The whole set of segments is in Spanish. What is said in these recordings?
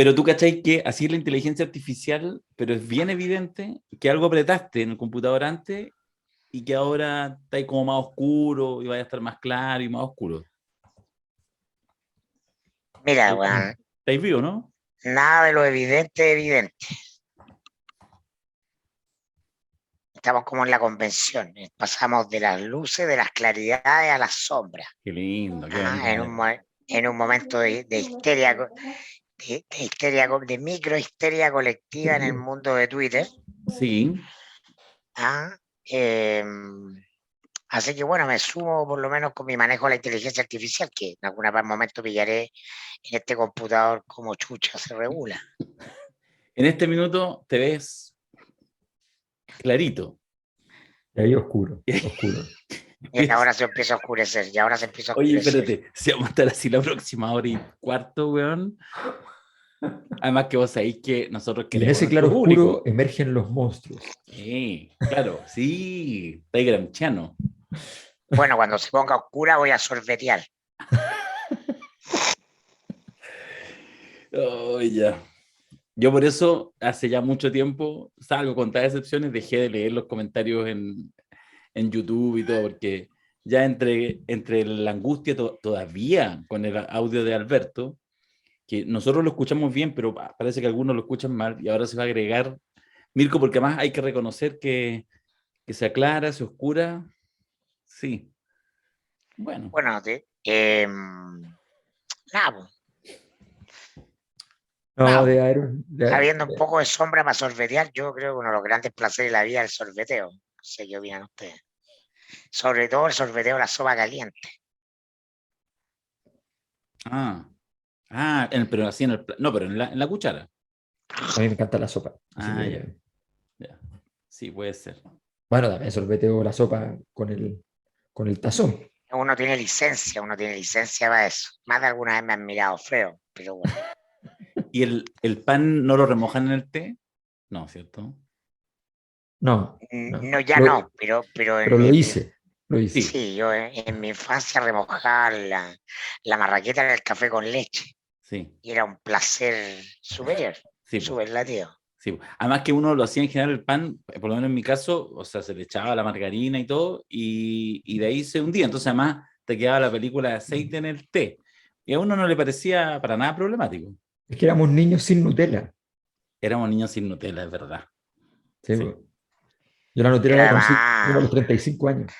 Pero tú cachai que así es la inteligencia artificial, pero es bien evidente que algo apretaste en el computador antes y que ahora está ahí como más oscuro y vaya a estar más claro y más oscuro. Mira, ¿Estáis weón, estáis vivo, no? nada de lo evidente es evidente. Estamos como en la convención. Pasamos de las luces, de las claridades a las sombras. Qué lindo, qué bonita Ah, manera. en un momento de histeria, de histeria, de micro histeria colectiva en el mundo de Twitter. Sí. Ah, em, así que bueno, me sumo por lo menos con mi manejo de la inteligencia artificial, que en algún momento pillaré en este computador como chucha se regula. En este minuto te ves clarito. Y ahí oscuro, oscuro. Y ahora se empieza a oscurecer, y ahora se empieza a Oye, oscurecer. espérate, si vamos a estar así la próxima hora y cuarto, weón. Además que vos sabéis que nosotros Y en queremos ese nuestro claro oscuro público. emergen los monstruos. Claro, sí, está gramsciano. Bueno, cuando se ponga oscura voy a sorbetear. Oh, ya. Yo por eso, hace ya mucho tiempo, salvo con tantas excepciones, dejé de leer los comentarios en YouTube y todo, porque ya entre la angustia todavía con el audio de Alberto, que nosotros lo escuchamos bien, pero parece que algunos lo escuchan mal, y ahora se va a agregar Mirko, porque además hay que reconocer que se aclara, se oscura. Sí, bueno. Bueno, nada, pues, No, Nada, de haber, habiendo un poco de sombra para sorbetear, yo creo que uno de los grandes placeres de la vida es el sorbeteo. No sé qué opinan ustedes. Sobre todo el sorbeteo de la sopa caliente. ah, pero así no, pero en la cuchara. a mí me encanta la sopa. Así Ya, que, ya. Sí, puede ser. bueno, también sorbeteo la sopa con el tazón. Uno tiene licencia para eso. Más de alguna vez me han mirado feo, pero bueno. ¿Y el pan no lo remojan en el té? No, ¿cierto? No, no. No, ya no, pero Pero lo hice, lo hice. Sí, sí, yo en mi infancia remojaba la marraqueta en el café con leche sí, y era un placer superior, sí, po, superlativo. sí, po. Además que uno lo hacía en general el pan, por lo menos en mi caso, o sea, se le echaba la margarina y todo, y de ahí se hundía. Entonces, además, te quedaba la película de aceite en el té. Y a uno no le parecía para nada problemático. Es que éramos niños sin Nutella. Éramos niños sin Nutella, es verdad. ¿Sí? Sí. Yo la Nutella Pero la conocí como a además los 35 años.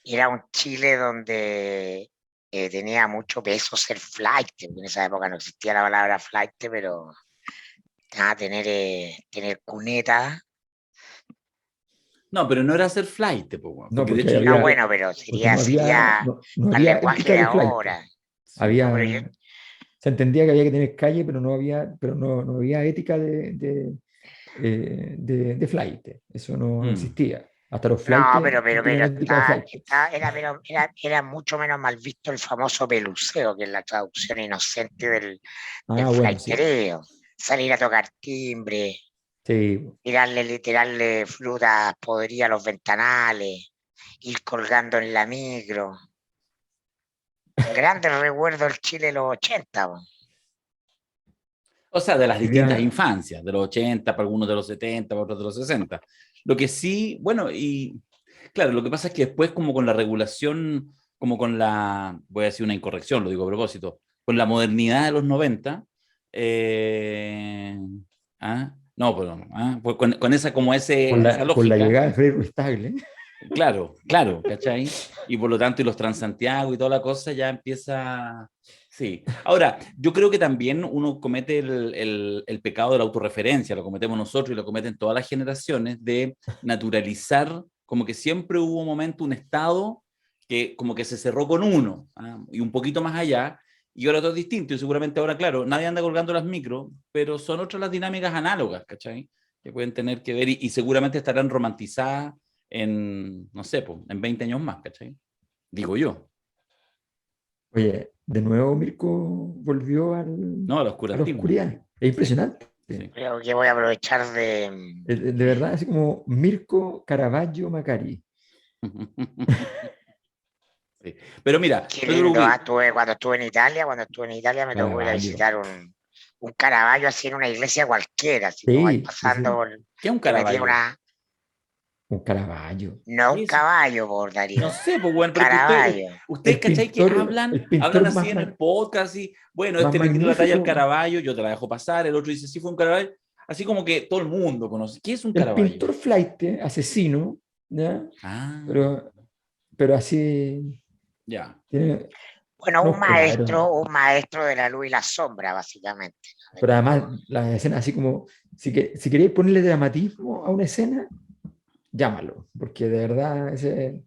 era un Chile donde tenía mucho peso ser flight, porque en esa época no existía la palabra flight, pero tener cuneta. No, pero no era hacer flight, po, weón, No, porque de porque hecho yo No, creo que bueno, pero porque sería no al había lenguaje ética de de flight. ahora. sí. No, pero Había, se entendía que había que tener calle, pero no había ética de flight. Eso no Mm. existía. Hasta los no, flights no tenían ética de flight. era mucho menos mal visto el famoso peluceo, que es la traducción inocente del Ah, bueno, sí. flaitereo. Salir a tocar timbre, Sí. tirarle frutas podridas a los ventanales, ir colgando en la micro. Grande recuerdo el Chile de los 80. Po. O sea, de las distintas Había, infancias, de los 80, para algunos de los 70, para otros de los 60. Lo que sí, bueno, y claro, lo que pasa es que después como con la regulación, como con la, voy a decir una incorrección, lo digo a propósito, con la modernidad de los 90, eh, no, pero, pues con esa, como esa con la lógica, llegada de Freddy Ruiz Tagle, claro, claro, ¿cachai? Y por lo tanto, y los Transantiago y toda la cosa ya empieza. Sí. Ahora, yo creo que también uno comete el pecado de la autorreferencia, lo cometemos nosotros y lo cometen todas las generaciones, de naturalizar, como que siempre hubo un momento, un estado que como que se cerró con uno, y un poquito más allá, y ahora todo es distinto, y seguramente ahora, claro, nadie anda colgando las micros, pero son otras las dinámicas análogas, ¿cachai? Que pueden tener que ver y seguramente estarán romantizadas en, no sé, pues, en 20 años más, ¿cachai? Digo yo, oye, de nuevo Mirko volvió ¿no? Al a la oscurantismo. oscuridad. Es Sí, impresionante. sí. Creo que voy a aprovechar De verdad, así como Mirko Caravaggio Macari. Sí. Pero mira, Qué Pedro lindo, Luis, cuando estuve en Italia, me tocó ir a Caravaggio. visitar un Caravaggio así en una iglesia cualquiera, así como vais Sí, sí, pasando sí. ¿qué es un te metía Caravaggio? Un Caravaggio. no un ¿Qué es? caballo, por No Darío, sé, pues un bueno, pero que Caravaggio. ustedes, ¿cachai? Que El hablan pintor así en el podcast y, bueno, más este le tira la talla al magnífico, Caravaggio, yo te la dejo pasar, el otro dice, sí fue un Caravaggio, así como que todo el mundo conoce. ¿Qué es un el Caravaggio? pintor flight, asesino, ¿ya? Ah, Pero, pero así ya. tiene Bueno, unos cuadros. un maestro de la luz y la sombra, básicamente. Pero además, las escenas así como, si queréis ponerle dramatismo a una escena, llámalo, porque de verdad ese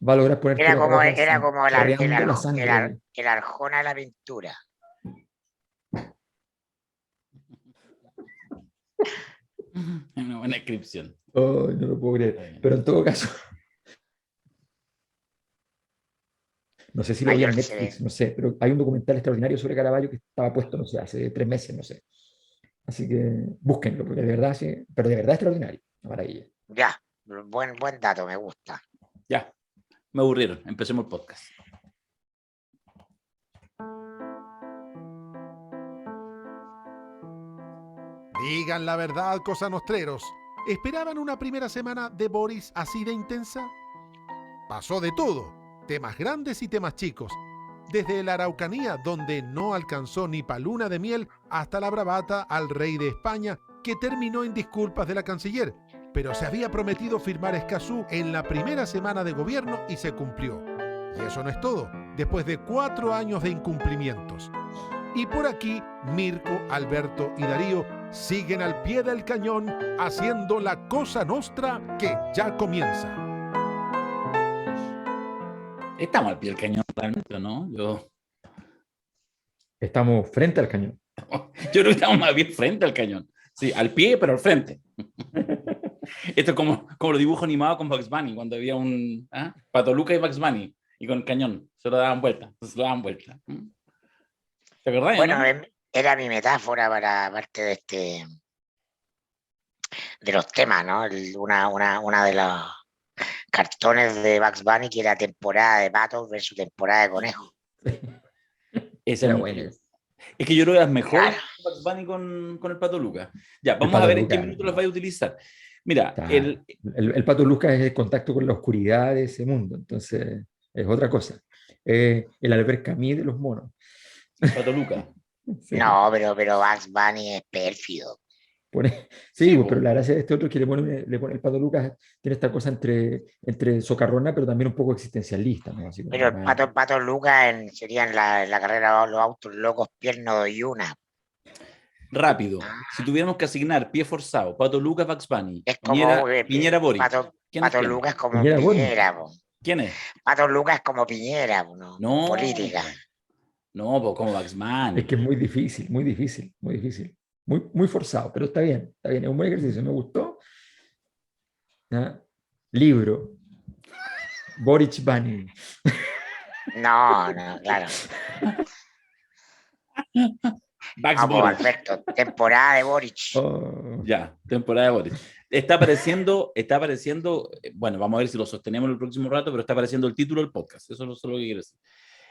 va a lograr ponerte la cabeza Era como chorreando la sangre. el Arjona de la pintura. Una buena descripción. Oh, no lo puedo Está creer. bien. Pero en todo caso, no sé si lo vi Mayor en se ve. Netflix, no sé, pero hay un documental extraordinario sobre Caravaggio que estaba puesto, no sé, hace 3 meses, no sé. Así que búsquenlo, porque de verdad, sí, pero de verdad extraordinario, una maravilla. Ya, buen dato, me gusta. Ya, me aburrieron. Empecemos el podcast. Digan la verdad, cosa nostreros. ¿Esperaban una primera semana de Boris así de intensa? Pasó de todo, temas grandes y temas chicos. Desde la Araucanía, donde no alcanzó ni pa' luna de miel, hasta la bravata al rey de España, que terminó en disculpas de la canciller. Pero se había prometido firmar Escazú en la primera semana de gobierno y se cumplió. Y eso no es todo, después de 4 años de incumplimientos. Y por aquí, Mirko, Alberto y Darío siguen al pie del cañón haciendo la cosa nostra que ya comienza. Estamos al pie del cañón, realmente, ¿no? Estamos frente al cañón. Yo creo que estamos más bien frente al cañón. Sí, al pie, pero al frente. Esto es como los dibujos animados con Bugs Bunny, cuando había un Pato Luca y Bugs Bunny, y con el cañón, se lo daban vuelta, se lo daban vuelta. ¿Te acordás, Bueno, no? era mi metáfora para parte de los temas, ¿no? Una de los cartones de Bugs Bunny que era temporada de patos versus temporada de conejos. Esa es Era muy bueno. buena. Es que yo creo que las mejores Claro. Bugs Bunny con el Pato Luca. Ya, El vamos a Pato ver en qué Lucas, minuto las vais a utilizar. Mira, está, el Pato Lucas es el contacto con la oscuridad de ese mundo, entonces es otra cosa. El Albert Camus de los monos. Pato Luca. Sí, No, pero Bugs Bunny es pérfido. sí, Sí, pues, pero po. la gracia de este otro es que le pone el Pato Lucas, tiene esta cosa entre socarrona, pero también un poco existencialista, ¿no? Así Pero como más, el Pato Lucas sería en la carrera de los autos locos, pierno y una. Rápido. Si Ah, tuviéramos que asignar pie forzado, Pato Luca, Bugs Bunny, es como Piñera Boric. ¿Quién es Pato quién? Lucas como Piñera Boric. Piñera, po. ¿Quién es? Pato Lucas como Piñera, po, ¿no? En No, política. no, pues como Bugs Es Bunny. que es muy difícil, muy difícil, muy difícil. Muy, muy forzado, pero está bien, es un buen ejercicio, me gustó. ¿Ya? Libro, Boric Bunny. No, claro. Bugs Vamos, Boric. Alberto, temporada de Boric. Oh, Ya, temporada de Boric. Está apareciendo, bueno, vamos a ver si lo sostenemos el próximo rato, pero está apareciendo el título del podcast. Eso es lo que quiero decir.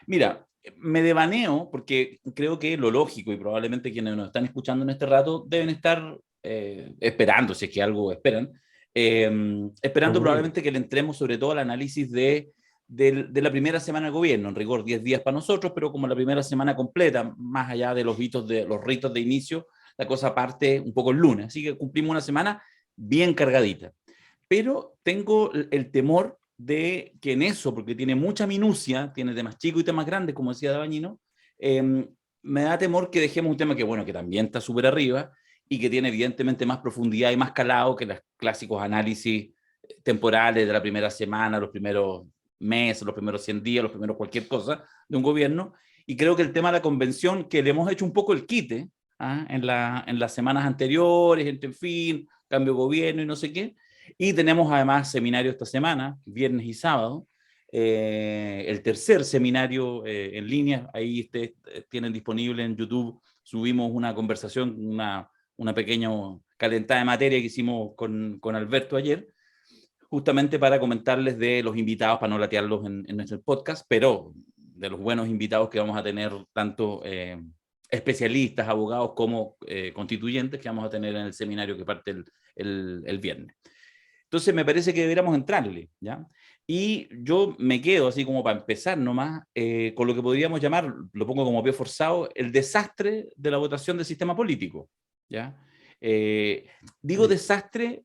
Mira, me devaneo porque creo que lo lógico y probablemente quienes nos están escuchando en este rato deben estar esperando, si es que algo esperan, esperando aburrido. probablemente que le entremos sobre todo al análisis de la primera semana de gobierno, en rigor 10 días para nosotros, pero como la primera semana completa, más allá de los ritos de inicio, la cosa parte un poco el lunes, así que cumplimos una semana bien cargadita. Pero tengo el temor de que en eso, porque tiene mucha minucia, tiene temas chicos y temas grandes, como decía Dabañino, me da temor que dejemos un tema que, bueno, que también está súper arriba y que tiene evidentemente más profundidad y más calado que los clásicos análisis temporales de la primera semana, los primeros meses, los primeros 100 días, los primeros cualquier cosa de un gobierno. Y creo que el tema de la convención, que le hemos hecho un poco el quite en las semanas anteriores, en fin, cambio de gobierno y no sé qué, y tenemos además seminario esta semana, viernes y sábado, el tercer seminario en línea, ahí ustedes tienen disponible en YouTube, subimos una conversación, una pequeña calentada de materia que hicimos con Alberto ayer, justamente para comentarles de los invitados, para no latearlos en nuestro podcast, pero de los buenos invitados que vamos a tener, tanto especialistas, abogados como constituyentes que vamos a tener en el seminario que parte el viernes. Entonces me parece que deberíamos entrarle, ¿ya? Y yo me quedo, así como para empezar nomás, con lo que podríamos llamar, lo pongo como pie forzado, el desastre de la votación del sistema político, ¿ya? Digo desastre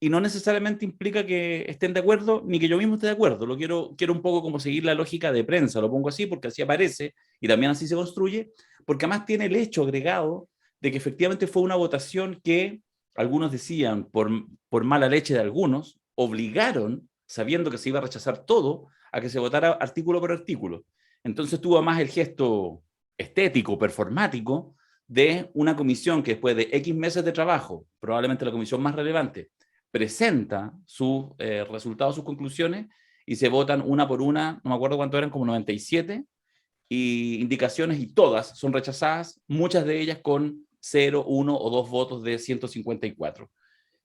y no necesariamente implica que estén de acuerdo, ni que yo mismo esté de acuerdo. Lo quiero un poco como seguir la lógica de prensa, lo pongo así porque así aparece y también así se construye, porque además tiene el hecho agregado de que efectivamente fue una votación que algunos decían, por mala leche de algunos, obligaron, sabiendo que se iba a rechazar todo, a que se votara artículo por artículo. Entonces tuvo más el gesto estético, performático, de una comisión que después de X meses de trabajo, probablemente la comisión más relevante, presenta sus resultados, sus conclusiones, y se votan una por una, no me acuerdo cuánto eran, como 97, y indicaciones, y todas son rechazadas, muchas de ellas con 0, 1 o 2 votos de 154.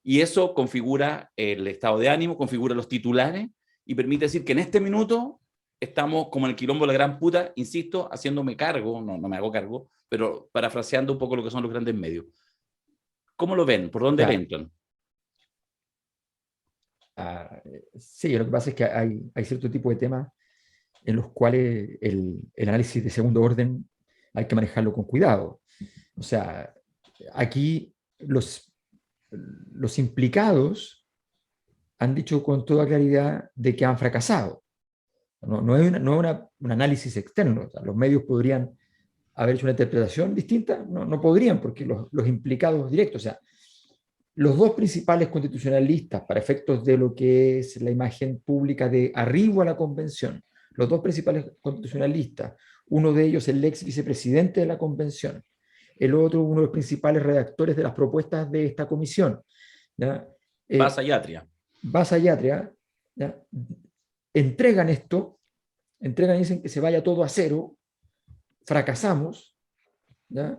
Y eso configura el estado de ánimo, configura los titulares, y permite decir que en este minuto estamos como en el quilombo de la gran puta, insisto, haciéndome cargo, no me hago cargo, pero parafraseando un poco lo que son los grandes medios. ¿Cómo lo ven? ¿Por dónde le entran? Sí, lo que pasa es que hay cierto tipo de temas en los cuales el análisis de segundo orden hay que manejarlo con cuidado. O sea, aquí los implicados han dicho con toda claridad de que han fracasado. No es un análisis externo. O sea, los medios podrían haber hecho una interpretación distinta, no podrían, porque los implicados directos, o sea, los dos principales constitucionalistas, para efectos de lo que es la imagen pública de arribo a la convención, los dos principales constitucionalistas, uno de ellos el ex vicepresidente de la convención, el otro uno de los principales redactores de las propuestas de esta comisión, ¿ya? Basa y Atria. Basa y Atria, ¿ya? Entregan esto, y dicen que se vaya todo a cero, fracasamos, ¿ya?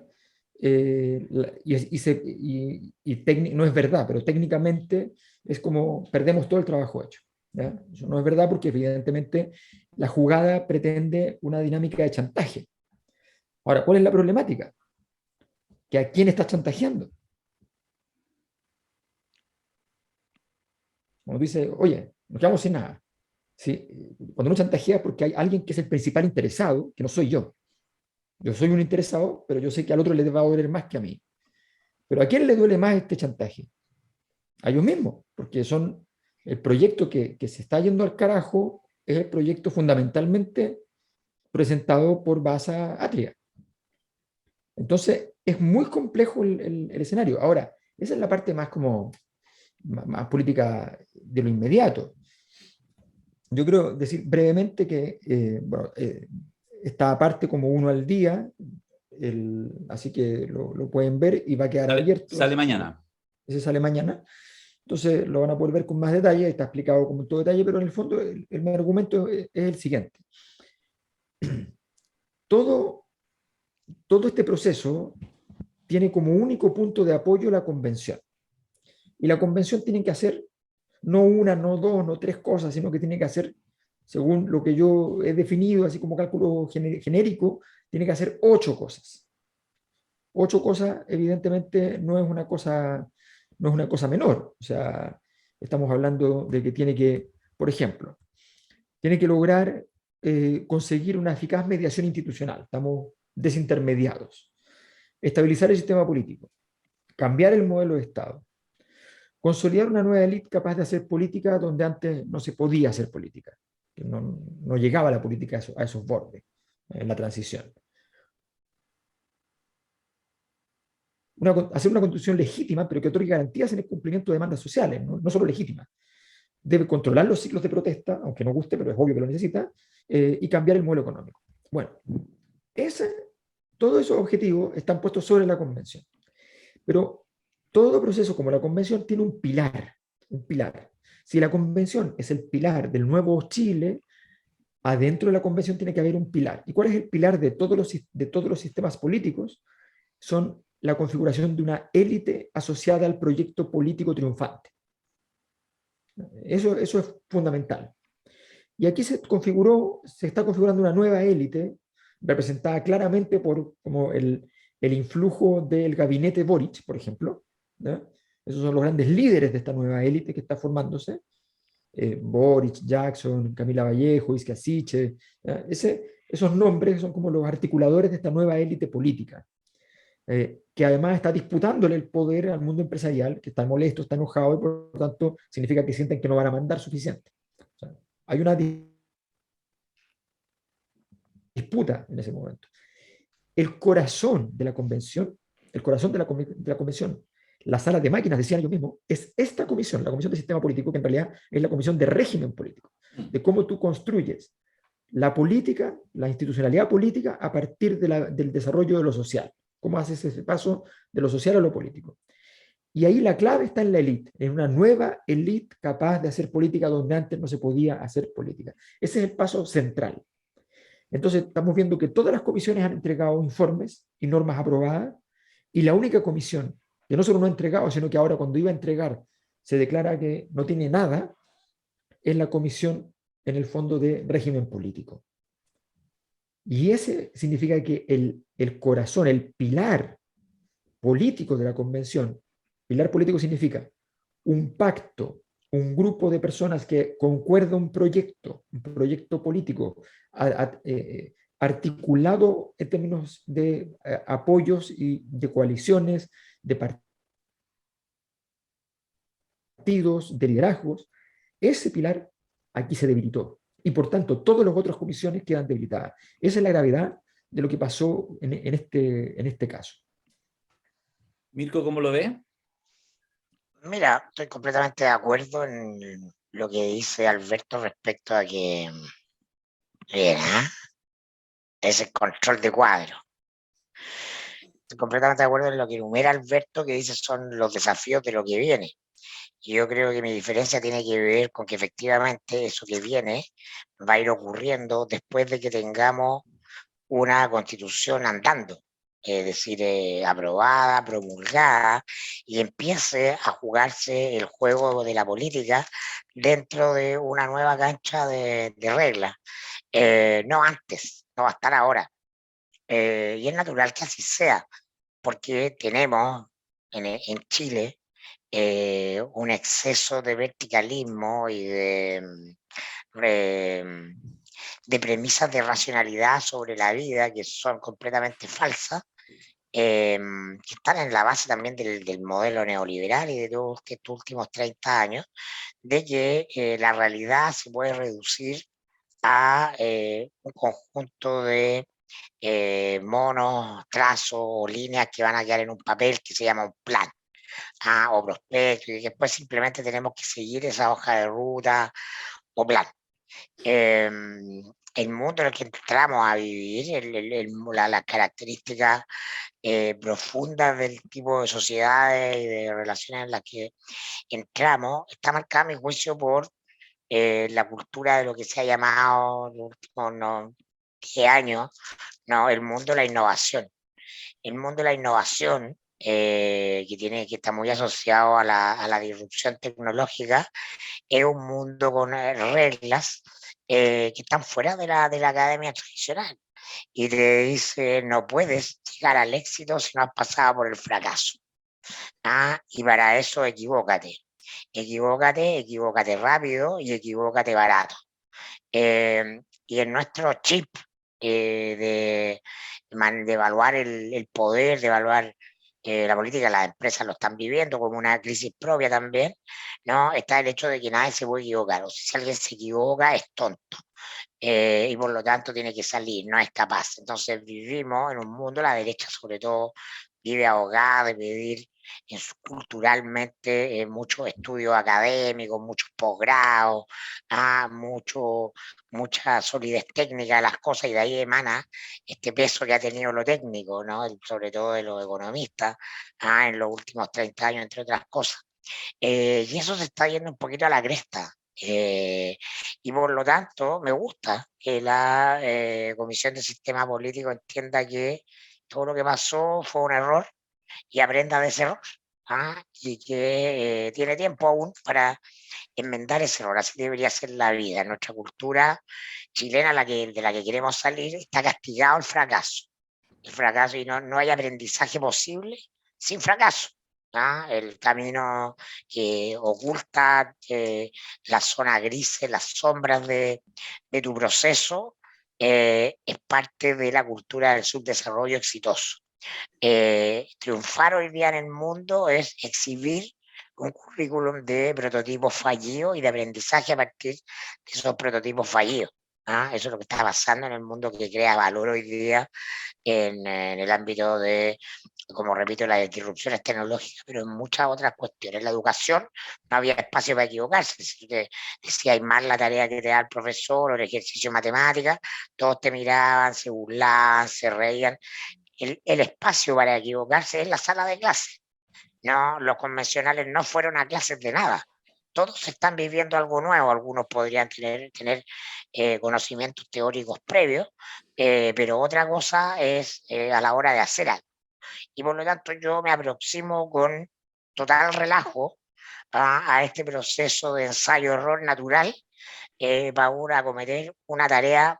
No es verdad, pero técnicamente es como perdemos todo el trabajo hecho, ¿ya? Eso no es verdad porque evidentemente la jugada pretende una dinámica de chantaje. Ahora, ¿cuál es la problemática? Que a quién está chantajeando. Cuando dice, oye, nos quedamos sin nada. ¿Sí? Cuando uno chantajea es porque hay alguien que es el principal interesado, que no soy yo. Yo soy un interesado, pero yo sé que al otro le va a doler más que a mí. Pero ¿a quién le duele más este chantaje? A ellos mismos, porque son el proyecto que se está yendo al carajo, es el proyecto fundamentalmente presentado por Basa Atria. Entonces, es muy complejo el escenario. Ahora, esa es la parte más más política de lo inmediato. Yo quiero decir brevemente que está aparte como uno al día, así que lo pueden ver y va a quedar abierto. Sale mañana. Ese sale mañana. Entonces lo van a poder ver con más detalle, está explicado con todo detalle, pero en el fondo el argumento es el siguiente. Todo este proceso tiene como único punto de apoyo la convención. Y la convención tiene que hacer no una, no dos, no tres cosas, sino que tiene que hacer, según lo que yo he definido, así como cálculo genérico, tiene que hacer 8 cosas. 8 cosas, evidentemente, no es una cosa menor. O sea, estamos hablando de que tiene que, por ejemplo, tiene que lograr conseguir una eficaz mediación institucional. Estamos desintermediados. Estabilizar el sistema político. Cambiar el modelo de Estado. Consolidar una nueva élite capaz de hacer política donde antes no se podía hacer política. Que no llegaba la política a esos bordes en la transición. Hacer una constitución legítima, pero que otorgue garantías en el cumplimiento de demandas sociales, no solo legítima. Debe controlar los ciclos de protesta, aunque no guste, pero es obvio que lo necesita, y cambiar el modelo económico. Bueno, todos esos objetivos están puestos sobre la convención. Pero todo proceso como la convención tiene un pilar. Si la convención es el pilar del nuevo Chile, adentro de la convención tiene que haber un pilar. ¿Y cuál es el pilar de todos los sistemas políticos? Son la configuración de una élite asociada al proyecto político triunfante. Eso es fundamental. Y aquí se está configurando una nueva élite, representada claramente por como el influjo del gabinete Boric, por ejemplo, ¿ya? Esos son los grandes líderes de esta nueva élite que está formándose. Boric, Jackson, Camila Vallejo, Iskia Siche, esos nombres son como los articuladores de esta nueva élite política, que además está disputándole el poder al mundo empresarial, que está molesto, está enojado, y por lo tanto significa que sienten que no van a mandar suficiente. O sea, hay una disputa en ese momento. El corazón de la convención, el corazón de la convención, la sala de máquinas, decían ellos mismos, es esta comisión, la comisión de sistema político, que en realidad es la comisión de régimen político, de cómo tú construyes la política, la institucionalidad política a partir del desarrollo de lo social. ¿Cómo haces ese paso de lo social a lo político? Y ahí la clave está en la élite, en una nueva élite capaz de hacer política donde antes no se podía hacer política. Ese es el paso central. Entonces, estamos viendo que todas las comisiones han entregado informes y normas aprobadas, y la única comisión que no solo no ha entregado, sino que ahora cuando iba a entregar se declara que no tiene nada, es la comisión en el fondo de régimen político. Y ese significa que el corazón, el pilar político de la convención, pilar político significa un pacto, un grupo de personas que concuerda un proyecto político articulado en términos de apoyos y de coaliciones, de partidos, de liderazgos. Ese pilar aquí se debilitó y por tanto todas las otras comisiones quedan debilitadas. Esa es la gravedad de lo que pasó en este caso. Mirko, ¿cómo lo ve? Mira, estoy completamente de acuerdo en lo que dice Alberto respecto a que es el control de cuadro. Estoy completamente de acuerdo en lo que enumera Alberto, que dice son los desafíos de lo que viene. Y yo creo que mi diferencia tiene que ver con que efectivamente eso que viene va a ir ocurriendo después de que tengamos una constitución andando, es decir, aprobada, promulgada, y empiece a jugarse el juego de la política dentro de una nueva cancha de reglas. No antes, no va a estar ahora. Y es natural que así sea, porque tenemos en Chile un exceso de verticalismo y de premisas de racionalidad sobre la vida que son completamente falsas, que están en la base también del modelo neoliberal y de todos estos últimos 30 años, de que la realidad se puede reducir a un conjunto de monos, trazos o líneas que van a quedar en un papel que se llama un plan, o prospecto, y después simplemente tenemos que seguir esa hoja de ruta o plan. El mundo en el que entramos a vivir, las características profundas del tipo de sociedades y de relaciones en las que entramos, está marcada, a mi juicio, por la cultura de lo que se ha llamado en los últimos 10 años, ¿no? El mundo de la innovación. El mundo de la innovación, que está muy asociado a la disrupción tecnológica, es un mundo con reglas que están fuera de la academia tradicional. Y te dice, no puedes llegar al éxito si no has pasado por el fracaso. Y para eso equivócate. Equivócate rápido y equivócate barato. Y en nuestro chip de evaluar el poder, de evaluar la política, las empresas lo están viviendo como una crisis propia también, ¿no? Está el hecho de que nadie se puede equivocar, o si alguien se equivoca es tonto, y por lo tanto tiene que salir, no es capaz. Entonces vivimos en un mundo, la derecha sobre todo, vive ahogada de pedir culturalmente muchos estudios académicos, muchos posgrados, mucha solidez técnica de las cosas, y de ahí emana este peso que ha tenido lo técnico, ¿no? Sobre todo de los economistas, en los últimos 30 años, entre otras cosas. Y eso se está yendo un poquito a la cresta. Y por lo tanto, me gusta que la Comisión de Sistema Político entienda que todo lo que pasó fue un error y aprenda de ese error. y que tiene tiempo aún para enmendar ese error. Así debería ser la vida. Nuestra cultura chilena, de la que queremos salir, está castigado el fracaso. El fracaso, y no hay aprendizaje posible sin fracaso. El camino que oculta las zonas grises, las sombras de tu proceso, es parte de la cultura del subdesarrollo exitoso. Triunfar hoy día en el mundo es exhibir un currículum de prototipos fallidos y de aprendizaje a partir de esos prototipos fallidos. Eso es lo que está pasando en el mundo que crea valor hoy día en el ámbito de, como repito, las disrupciones tecnológicas, pero en muchas otras cuestiones. En la educación no había espacio para equivocarse. Si te decías mal la tarea que te da el profesor o el ejercicio de matemáticas, todos te miraban, se burlaban, se reían. El espacio para equivocarse es la sala de clase. No, los convencionales no fueron a clases de nada. Todos están viviendo algo nuevo. Algunos podrían tener conocimientos teóricos previos, pero otra cosa es a la hora de hacer algo. Y por lo tanto yo me aproximo con total relajo a este proceso de ensayo-error natural para acometer una tarea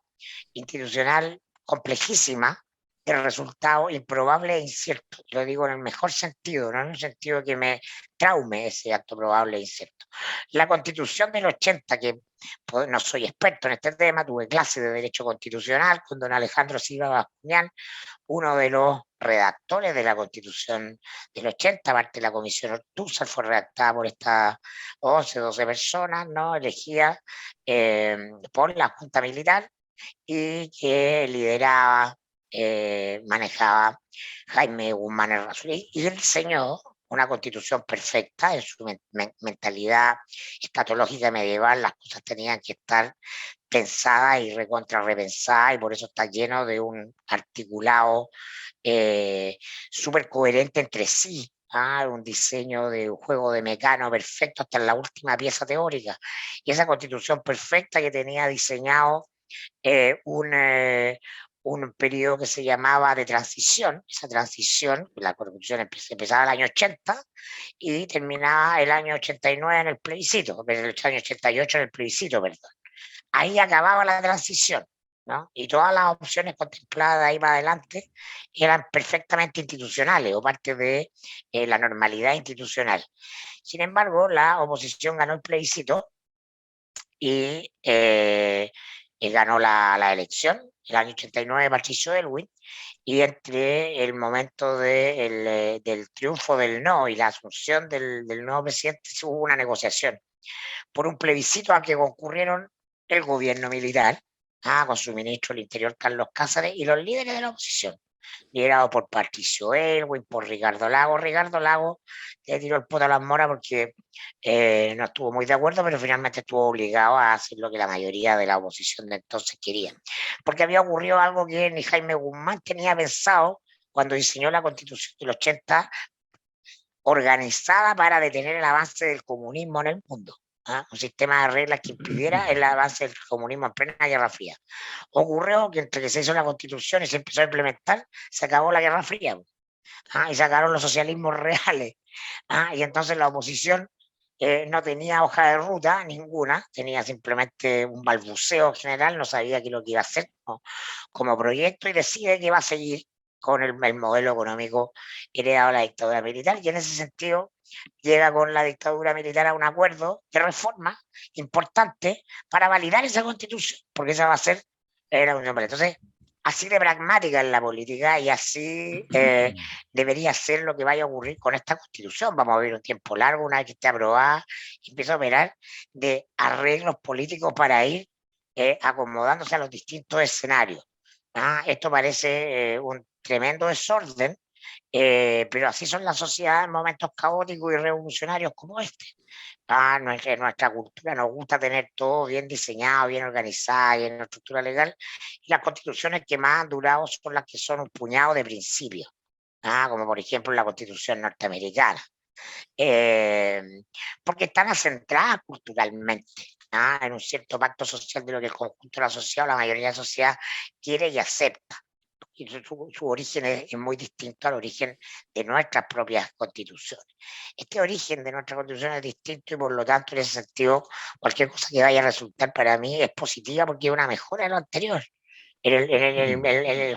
institucional complejísima, el resultado improbable e incierto. Lo digo en el mejor sentido, no en el sentido que me traume ese acto probable e incierto. La Constitución del 80, que pues, no soy experto en este tema, tuve clase de Derecho Constitucional con don Alejandro Silva Bascuñán, uno de los redactores de la Constitución del 80, parte de la Comisión Ortúzar, fue redactada por estas 11, 12 personas, ¿no? Elegidas por la Junta Militar y que lideraba, manejaba Jaime Guzmán Errázuriz, y él diseñó una constitución perfecta en su mentalidad escatológica medieval. Las cosas tenían que estar pensadas y recontra repensadas, y por eso está lleno de un articulado súper coherente entre sí. Un diseño de un juego de mecano perfecto hasta la última pieza teórica. Y esa constitución perfecta que tenía diseñado un periodo que se llamaba de transición. Esa transición, la corrupción empezaba el año 80 y terminaba el año 89 en el plebiscito, el año 88 en el plebiscito, perdón. Ahí acababa la transición, ¿no? Y todas las opciones contempladas de ahí para adelante eran perfectamente institucionales o parte de la normalidad institucional. Sin embargo, la oposición ganó el plebiscito y ganó la elección, el año 89, Patricio Elwin, y entre el momento del triunfo del no y la asunción del nuevo presidente hubo una negociación por un plebiscito al que concurrieron el gobierno militar, con su ministro del Interior, Carlos Cáceres, y los líderes de la oposición, liderado por Patricio Elwin, por Ricardo Lago. Ricardo Lago le tiró el poto a las moras porque no estuvo muy de acuerdo, pero finalmente estuvo obligado a hacer lo que la mayoría de la oposición de entonces quería. Porque había ocurrido algo que ni Jaime Guzmán tenía pensado cuando diseñó la Constitución del 80, organizada para detener el avance del comunismo en el mundo. Un sistema de reglas que impidiera el avance del comunismo en plena Guerra Fría. Ocurrió que entre que se hizo la Constitución y se empezó a implementar, se acabó la Guerra Fría, y sacaron los socialismos reales. Y entonces la oposición no tenía hoja de ruta ninguna, tenía simplemente un balbuceo general, no sabía qué es lo que iba a hacer como proyecto, y decide que va a seguir con el modelo económico heredado de la dictadura militar, y en ese sentido llega con la dictadura militar a un acuerdo de reforma importante para validar esa constitución, porque esa va a ser la Unión Europea. Entonces, así de pragmática en la política, y así debería ser lo que vaya a ocurrir con esta constitución. Vamos a vivir un tiempo largo, una vez que esté aprobada, y empieza a operar de arreglos políticos para ir acomodándose a los distintos escenarios. Esto parece un tremendo desorden, pero así son las sociedades en momentos caóticos y revolucionarios como este. Nuestra cultura nos gusta tener todo bien diseñado, bien organizado, bien en estructura legal, y las constituciones que más han durado son las que son un puñado de principios, como por ejemplo la Constitución norteamericana, porque están acentradas culturalmente, en un cierto pacto social de lo que el conjunto de la sociedad o la mayoría de la sociedad quiere y acepta. y su origen es muy distinto al origen de nuestras propias constituciones. Este origen de nuestra constitución es distinto y por lo tanto en ese sentido cualquier cosa que vaya a resultar para mí es positiva porque es una mejora de lo anterior,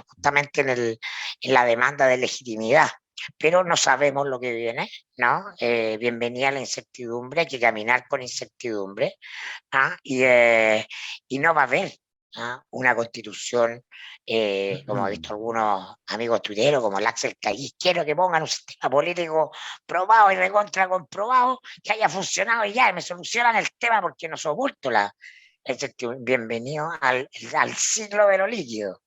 justamente en la demanda de legitimidad. Pero no sabemos lo que viene, ¿no? Bienvenida a la incertidumbre, hay que caminar con incertidumbre, ¿ah? Y no va a haber una constitución, como he visto algunos amigos tuiteros, como el Axel Callis, quiero que pongan un sistema político probado y recontra comprobado, que haya funcionado y ya, me solucionan el tema porque no soporto la incertidumbre. Bienvenido al ciclo de lo líquido.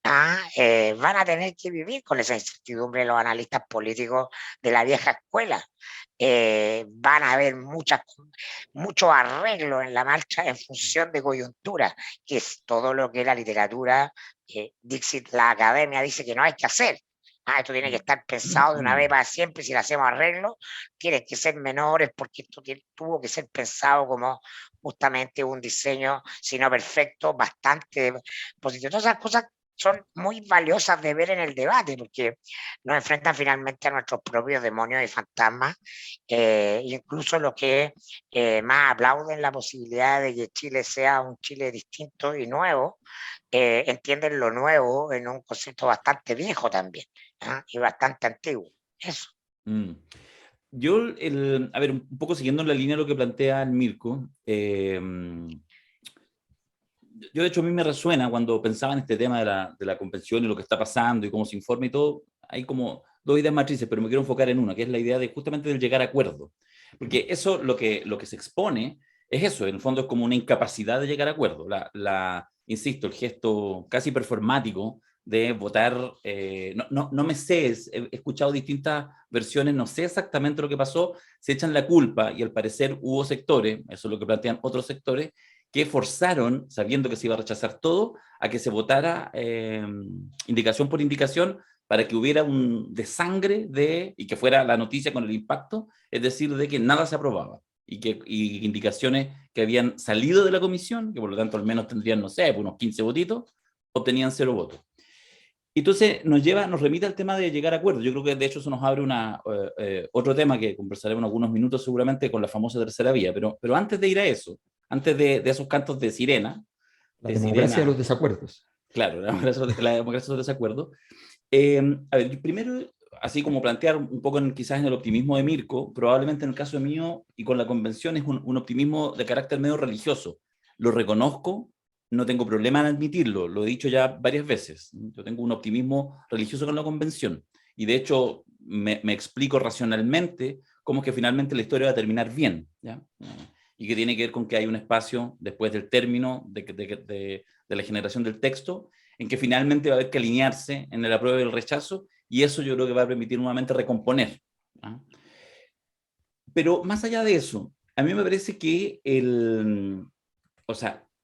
Van a tener que vivir con esa incertidumbre los analistas políticos de la vieja escuela. Van a haber muchos arreglos en la marcha en función de coyuntura, que es todo lo que la literatura, Dixit, la academia dice que no hay que hacer. Esto tiene que estar pensado de una vez para siempre. Si le hacemos arreglos, tienen que ser menores porque esto tuvo que ser pensado como justamente un diseño, si no perfecto, bastante positivo. Todas esas cosas son muy valiosas de ver en el debate porque nos enfrentan finalmente a nuestros propios demonios y fantasmas, incluso los que más aplauden la posibilidad de que Chile sea un Chile distinto y nuevo, entienden lo nuevo en un concepto bastante viejo también, y bastante antiguo. Eso. Yo, a ver, un poco siguiendo en la línea de lo que plantea el Mirko, yo de hecho a mí me resuena cuando pensaba en este tema de la convención y lo que está pasando y cómo se informa y todo, hay como dos ideas matrices, pero me quiero enfocar en una, que es la idea de justamente del llegar a acuerdo. Porque eso lo que se expone es eso, en el fondo es como una incapacidad de llegar a acuerdo. Insisto, el gesto casi performático de votar, no me sé, he escuchado distintas versiones, no sé exactamente lo que pasó, se echan la culpa y al parecer hubo sectores, eso es lo que plantean otros sectores, que forzaron, sabiendo que se iba a rechazar todo, a que se votara indicación por indicación para que hubiera un desangre y que fuera la noticia con el impacto, es decir, de que nada se aprobaba y indicaciones que habían salido de la comisión, que por lo tanto al menos tendrían, no sé, unos 15 votitos, obtenían 0 votos. Entonces nos remite al tema de llegar a acuerdos. Yo creo que de hecho eso nos abre otro tema que conversaremos en algunos minutos seguramente con la famosa tercera vía, pero antes de ir a eso, antes de esos cantos de sirena. La democracia de los desacuerdos. Claro, la democracia de los desacuerdos. A ver, primero, así como plantear un poco quizás en el optimismo de Mirko, probablemente en el caso mío y con la convención es un optimismo de carácter medio religioso. Lo reconozco, no tengo problema en admitirlo, lo he dicho ya varias veces. Yo tengo un optimismo religioso con la convención y de hecho me explico racionalmente cómo es que finalmente la historia va a terminar bien, ¿ya? Y que tiene que ver con que hay un espacio después del término de la generación del texto, en que finalmente va a haber que alinearse en el apruebo y el rechazo, y eso yo creo que va a permitir nuevamente recomponer. Pero más allá de eso, a mí me parece que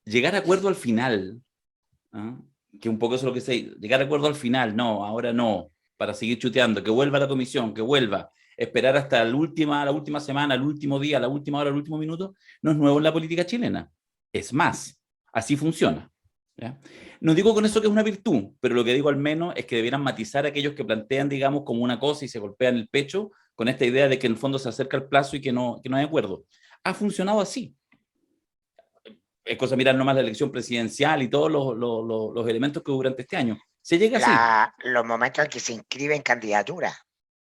llegar a acuerdo al final, que un poco eso es lo que sé, llegar a acuerdo al final, no, ahora no, para seguir chuteando, que vuelva la comisión, que vuelva, esperar hasta la última semana, el último día, la última hora, el último minuto, no es nuevo en la política chilena. Es más, así funciona. ¿Ya? No digo con eso que es una virtud, pero lo que digo al menos es que debieran matizar a aquellos que plantean, digamos, como una cosa y se golpean el pecho con esta idea de que en el fondo se acerca el plazo y que no hay acuerdo. Ha funcionado así. Es cosa mirar nomás la elección presidencial y todos los elementos que hubo durante este año. Se llega así. Los momentos en que se inscriben candidaturas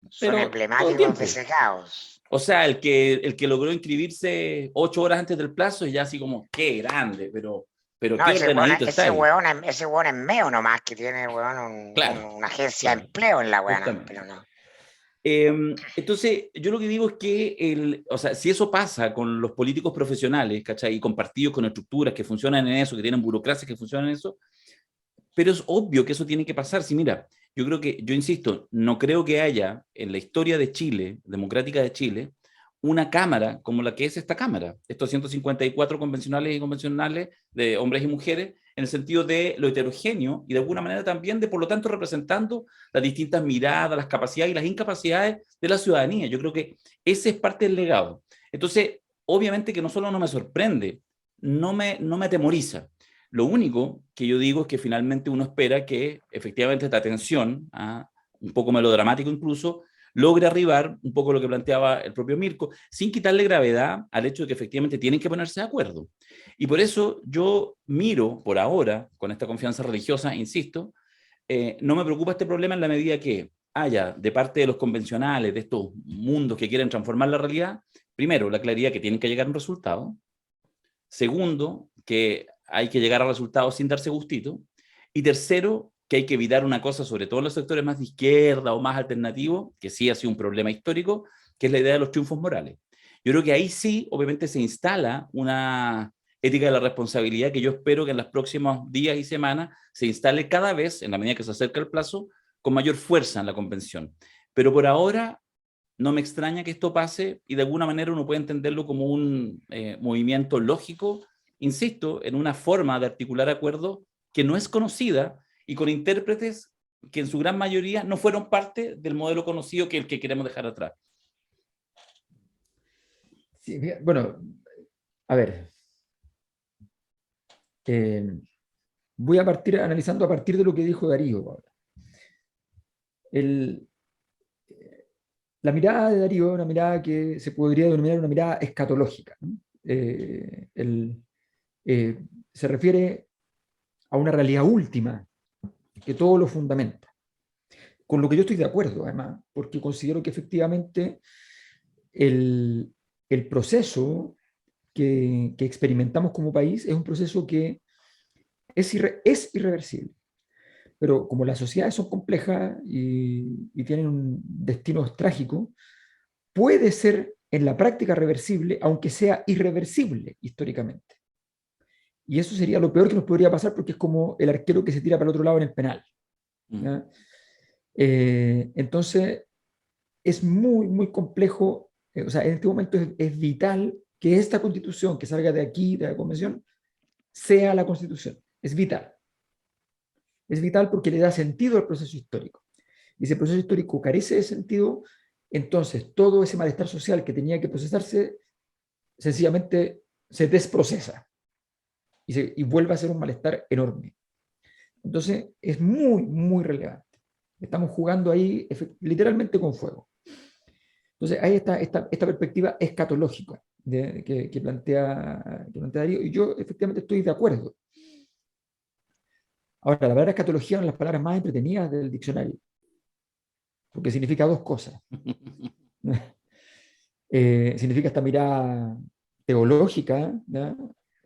son Pero emblemáticos de ese caos. O sea, el que logró inscribirse 8 horas antes del plazo es ya así como, qué grande, pero no, qué ordenadito está ese ahí. hueón es meo nomás, que tiene una agencia de empleo en la hueá, pero no. Entonces, yo lo que digo es que, si eso pasa con los políticos profesionales, ¿cachai? Y con partidos, con estructuras que funcionan en eso, que tienen burocracias que funcionan en eso, pero es obvio que eso tiene que pasar. Sí, mira, yo insisto, no creo que haya en la historia de Chile, democrática de Chile, una cámara como la que es esta cámara, estos 154 convencionales y convencionales de hombres y mujeres, en el sentido de lo heterogéneo y de alguna manera también de, por lo tanto, representando las distintas miradas, las capacidades y las incapacidades de la ciudadanía. Yo creo que ese es parte del legado. Entonces, obviamente que no solo no me sorprende, no me atemoriza. Lo único que yo digo es que finalmente uno espera que efectivamente esta tensión, un poco melodramático incluso, logre arribar un poco lo que planteaba el propio Mirko, sin quitarle gravedad al hecho de que efectivamente tienen que ponerse de acuerdo. Y por eso yo miro por ahora, con esta confianza religiosa, insisto, no me preocupa este problema en la medida que haya de parte de los convencionales, de estos mundos que quieren transformar la realidad, primero, la claridad que tienen que llegar a un resultado. Segundo, que hay que llegar a resultados sin darse gustito. Y tercero, que hay que evitar una cosa, sobre todo en los sectores más de izquierda o más alternativos, que sí ha sido un problema histórico, que es la idea de los triunfos morales. Yo creo que ahí sí, obviamente, se instala una ética de la responsabilidad que yo espero que en los próximos días y semanas se instale cada vez, en la medida que se acerca el plazo, con mayor fuerza en la convención. Pero por ahora no me extraña que esto pase y de alguna manera uno puede entenderlo como un movimiento lógico, insisto, en una forma de articular acuerdos que no es conocida y con intérpretes que en su gran mayoría no fueron parte del modelo conocido que es el que queremos dejar atrás. Sí, bueno, a ver. Voy a partir analizando a partir de lo que dijo Darío. La mirada de Darío es una mirada que se podría denominar una mirada escatológica, ¿no? Se refiere a una realidad última que todo lo fundamenta. Con lo que yo estoy de acuerdo, además, porque considero que efectivamente el proceso que experimentamos como país es un proceso que es irreversible. Pero como las sociedades son complejas y tienen destinos trágicos, puede ser en la práctica reversible, aunque sea irreversible históricamente. Y eso sería lo peor que nos podría pasar porque es como el arquero que se tira para el otro lado en el penal. Entonces, es muy, muy complejo. O sea, en este momento es vital que esta constitución que salga de aquí, de la convención, sea la constitución. Es vital. Es vital porque le da sentido al proceso histórico. Y si el proceso histórico carece de sentido, entonces todo ese malestar social que tenía que procesarse, sencillamente se desprocesa y vuelve a ser un malestar enorme. Entonces es muy, muy relevante. Estamos jugando ahí literalmente con fuego. Entonces hay esta perspectiva escatológica que plantea Darío, y yo efectivamente estoy de acuerdo. Ahora, la palabra escatología es una de las palabras más entretenidas del diccionario, porque significa dos cosas. Significa esta mirada teológica, ¿ya?,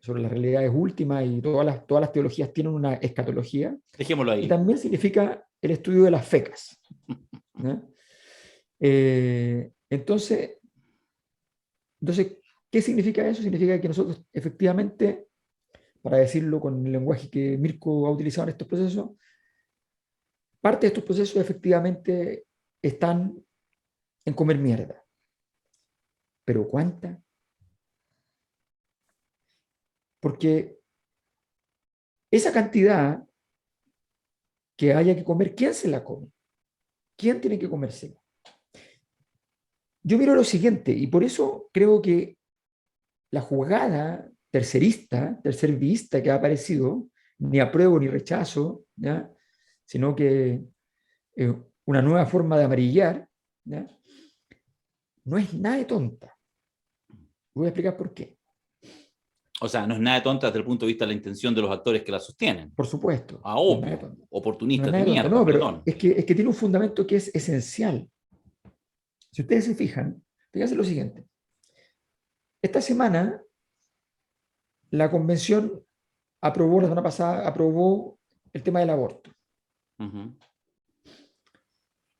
sobre las realidades últimas, y todas las teologías tienen una escatología. Dejémoslo ahí. Y también significa el estudio de las fecas. Entonces, ¿qué significa eso? Significa que nosotros efectivamente, para decirlo con el lenguaje que Mirko ha utilizado en estos procesos, parte de estos procesos efectivamente están en comer mierda. ¿Pero cuánta? Porque esa cantidad que haya que comer, ¿quién se la come? ¿Quién tiene que comérsela? Yo miro lo siguiente, y por eso creo que la jugada tercervista que ha aparecido, ni apruebo ni rechazo, ¿ya?, sino que una nueva forma de amarillar, ¿ya?, no es nada de tonta. Voy a explicar por qué. O sea, no es nada de tonta desde el punto de vista de la intención de los actores que la sostienen. Por supuesto. Obvio. Oportunistas no es de nada de tonta. mierda, No, pero perdón. es que tiene un fundamento que es esencial. Si ustedes se fijan, fíjense lo siguiente. Esta semana, la convención la semana pasada aprobó el tema del aborto.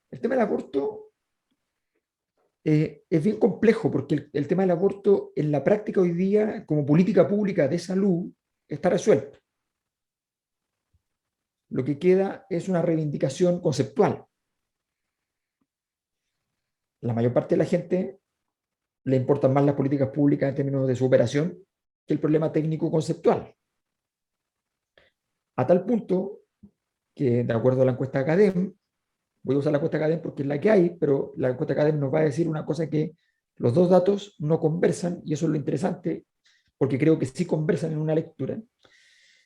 El tema del aborto es bien complejo porque el tema del aborto en la práctica hoy día, como política pública de salud, está resuelto. Lo que queda es una reivindicación conceptual. La mayor parte de la gente le importan más las políticas públicas en términos de su operación que el problema técnico conceptual. A tal punto que, de acuerdo a la encuesta Academ, voy a usar la encuesta Academ porque es la que hay, pero la encuesta Academ nos va a decir una cosa, que los dos datos no conversan, y eso es lo interesante, porque creo que sí conversan en una lectura.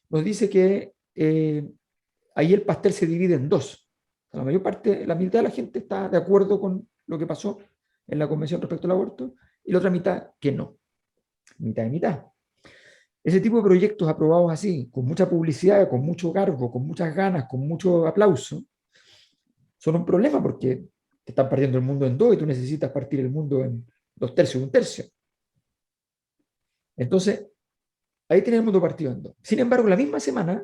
nos dice que ahí el pastel se divide en dos. La mayor parte, la mitad de la gente está de acuerdo con lo que pasó en la convención respecto al aborto y la otra mitad que no. Mitad y mitad. Ese tipo de proyectos aprobados así, con mucha publicidad, con mucho garbo, con muchas ganas, con mucho aplauso, son un problema porque te están partiendo el mundo en dos y tú necesitas partir el mundo en 2/3 y 1/3. Entonces, ahí tienes el mundo partido en dos. Sin embargo, la misma semana,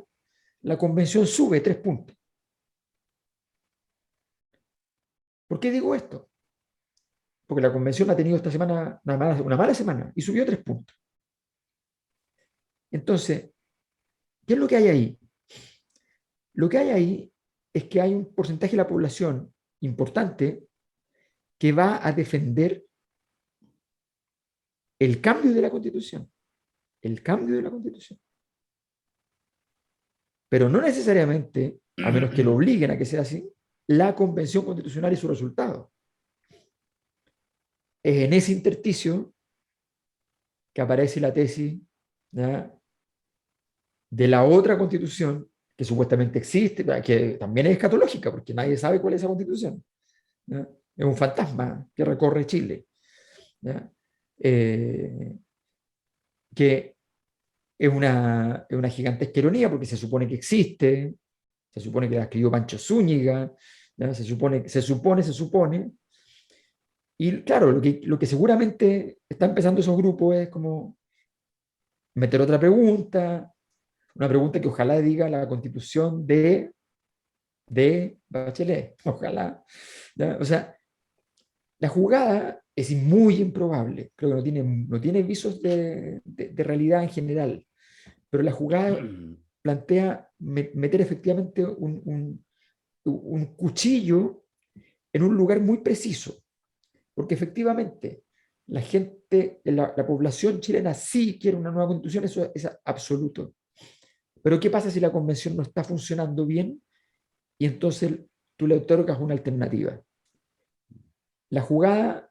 la convención sube 3 puntos. ¿Por qué digo esto? Porque la convención ha tenido esta semana una mala semana y subió 3 puntos. Entonces, ¿qué es lo que hay ahí? Lo que hay ahí es que hay un porcentaje de la población importante que va a defender el cambio de la Constitución. El cambio de la Constitución. Pero no necesariamente, a menos que lo obliguen a que sea así, la Convención Constitucional y su resultado. Es en ese intersticio que aparece la tesis, ¿ya?, de la otra Constitución que supuestamente existe, que también es escatológica, porque nadie sabe cuál es esa Constitución, ¿ya? Es un fantasma que recorre Chile, ¿ya? Que es una gigantesca ironía porque se supone que existe, se supone que la escribió Pancho Zúñiga, ¿ya? Se supone, y claro, lo que seguramente está empezando esos grupos es como meter otra pregunta, una pregunta que ojalá diga la Constitución de Bachelet, ojalá, ¿ya? O sea, la jugada es muy improbable, creo que no tiene visos de realidad en general, pero la jugada plantea meter efectivamente un cuchillo en un lugar muy preciso, porque efectivamente la gente, la población chilena sí quiere una nueva constitución, eso es absoluto. Pero ¿qué pasa si la convención no está funcionando bien y entonces tú le otorgas una alternativa? La jugada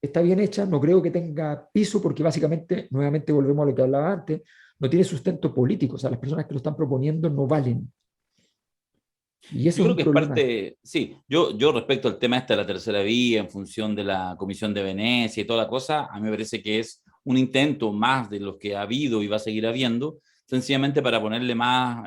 está bien hecha, no creo que tenga piso porque básicamente, nuevamente volvemos a lo que hablaba antes, no tiene sustento político, o sea, las personas que lo están proponiendo no valen. Y eso Yo es creo un que es problema. parte, sí, yo respecto al tema este de la tercera vía, en función de la Comisión de Venecia y toda la cosa, a mí me parece que es un intento más de los que ha habido y va a seguir habiendo, sencillamente para ponerle más,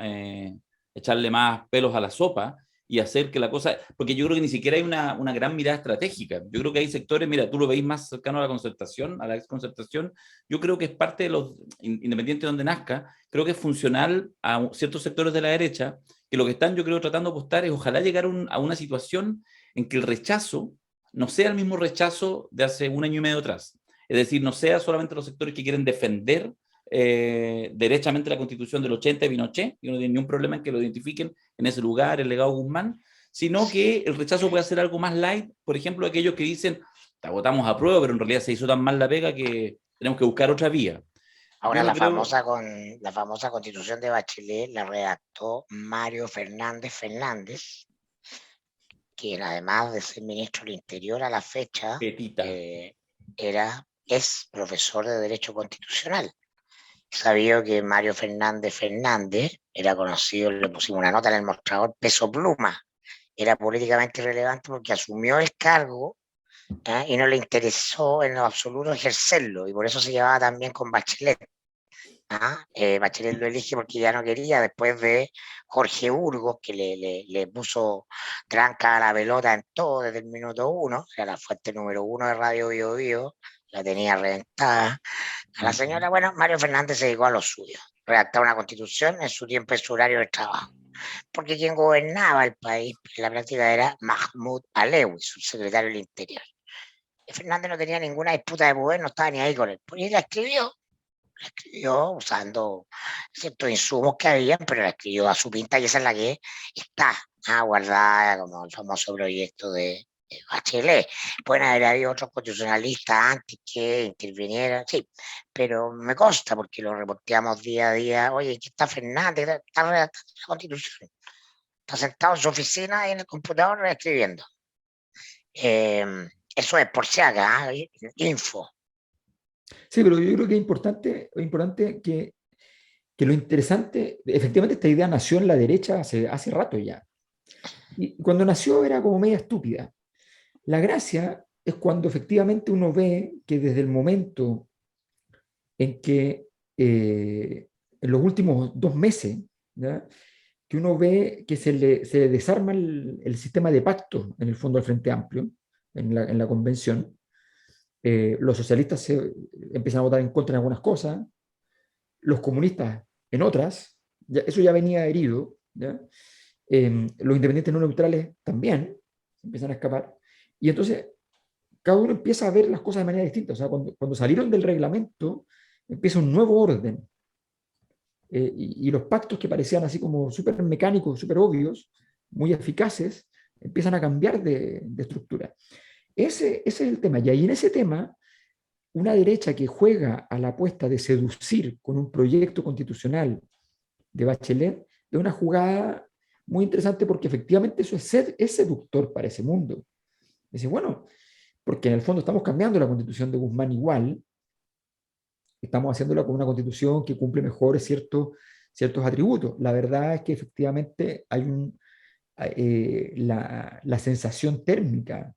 echarle más pelos a la sopa y hacer que la cosa, porque yo creo que ni siquiera hay una gran mirada estratégica. Yo creo que hay sectores, mira, tú lo veis más cercano a la concertación, a la exconcertación, yo creo que es parte de los, independiente de donde nazca, creo que es funcional a ciertos sectores de la derecha que lo que están, yo creo, tratando de apostar es ojalá llegar a una situación en que el rechazo no sea el mismo rechazo de hace un año y medio atrás. Es decir, no sea solamente los sectores que quieren defender derechamente la Constitución del 80 de Pinochet, y no tiene ningún problema en que lo identifiquen en ese lugar, el legado Guzmán, sino que el rechazo puede ser algo más light, por ejemplo, aquellos que dicen, la votamos a prueba, pero en realidad se hizo tan mal la pega que tenemos que buscar otra vía. Yo Ahora, no creo... la famosa Constitución de Bachelet la redactó Mario Fernández Fernández, quien además de ser ministro del Interior a la fecha, Petita. es profesor de Derecho Constitucional. Sabía que Mario Fernández Fernández era conocido, le pusimos una nota en el mostrador, peso pluma. Era políticamente relevante porque asumió el cargo, y no le interesó en lo absoluto ejercerlo, y por eso se llevaba tan bien con Bachelet. Bachelet lo elige porque ya no quería, después de Jorge Burgos, que le puso tranca a la pelota en todo desde el minuto uno, era la fuente número 1 de Radio Bio Bio, la tenía reventada. A la señora, bueno, Mario Fernández se dedicó a lo suyo, redactar una constitución en su tiempo y su horario de trabajo, porque quien gobernaba el país en la práctica era Mahmoud Alewi, subsecretario del Interior. Y Fernández no tenía ninguna disputa de poder, no estaba ni ahí con él, y la escribió usando ciertos insumos que había, pero la escribió a su pinta y esa es la que está guardada como el famoso proyecto de Bachelet. Pueden haber habido otros constitucionalistas antes que intervinieran, sí, pero me consta porque lo reporteamos día a día. Oye, aquí está Fernández, está redactando la Constitución, está sentado en su oficina y en el computador escribiendo. Eso es por si haga, info. Sí, pero yo creo que es importante que que lo interesante, efectivamente esta idea nació en la derecha hace rato ya. Y cuando nació era como media estúpida. La gracia es cuando efectivamente uno ve que desde el momento en que en los últimos 2 meses, ¿ya? Que uno ve que se desarma el sistema de pacto en el fondo del Frente Amplio, en la convención. Los socialistas empiezan a votar en contra en algunas cosas, los comunistas en otras, eso ya venía herido, ¿ya? Los independientes no neutrales también empiezan a escapar. Y entonces cada uno empieza a ver las cosas de manera distinta. O sea, cuando salieron del reglamento, empieza un nuevo orden. Y los pactos que parecían así como súper mecánicos, súper obvios, muy eficaces, empiezan a cambiar de estructura. Ese es el tema. Y ahí en ese tema, una derecha que juega a la apuesta de seducir con un proyecto constitucional de Bachelet, es una jugada muy interesante porque efectivamente eso es seductor para ese mundo. Dice, bueno, porque en el fondo estamos cambiando la constitución de Guzmán igual, estamos haciéndola con una constitución que cumple mejor ciertos atributos. La verdad es que efectivamente hay la sensación térmica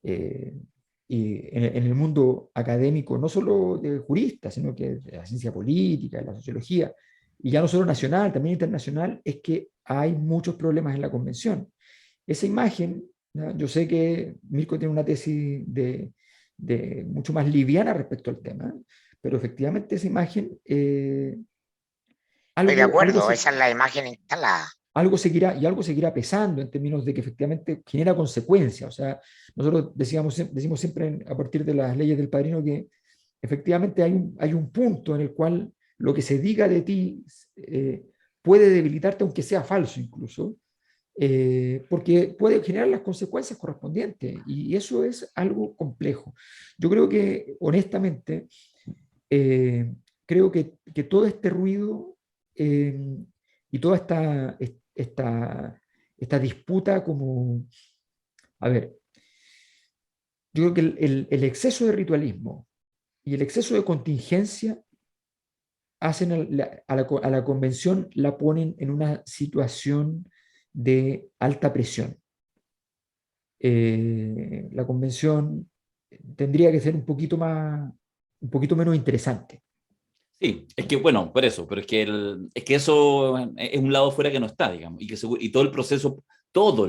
y en el mundo académico, no solo de juristas, sino que de la ciencia política, de la sociología, y ya no solo nacional, también internacional, es que hay muchos problemas en la convención. Esa imagen, ¿no? Yo sé que Mirko tiene una tesis de mucho más liviana respecto al tema, pero efectivamente esa imagen, Estoy de algo, algo, acuerdo, se, esa es la imagen instalada. algo seguirá pesando en términos de que efectivamente genera consecuencias. O sea, nosotros decimos siempre a partir de las leyes del padrino que efectivamente hay un punto en el cual lo que se diga de ti puede debilitarte, aunque sea falso incluso, porque puede generar las consecuencias correspondientes y eso es algo complejo. Yo creo que, honestamente, eh, creo que todo este ruido y toda esta disputa como, a ver, yo creo que el exceso de ritualismo y el exceso de contingencia hacen a la convención, la ponen en una situación de alta presión. La convención tendría que ser un poquito menos interesante. Sí, es que bueno, por eso, pero es que eso es un lado fuera que no está, digamos, y todo el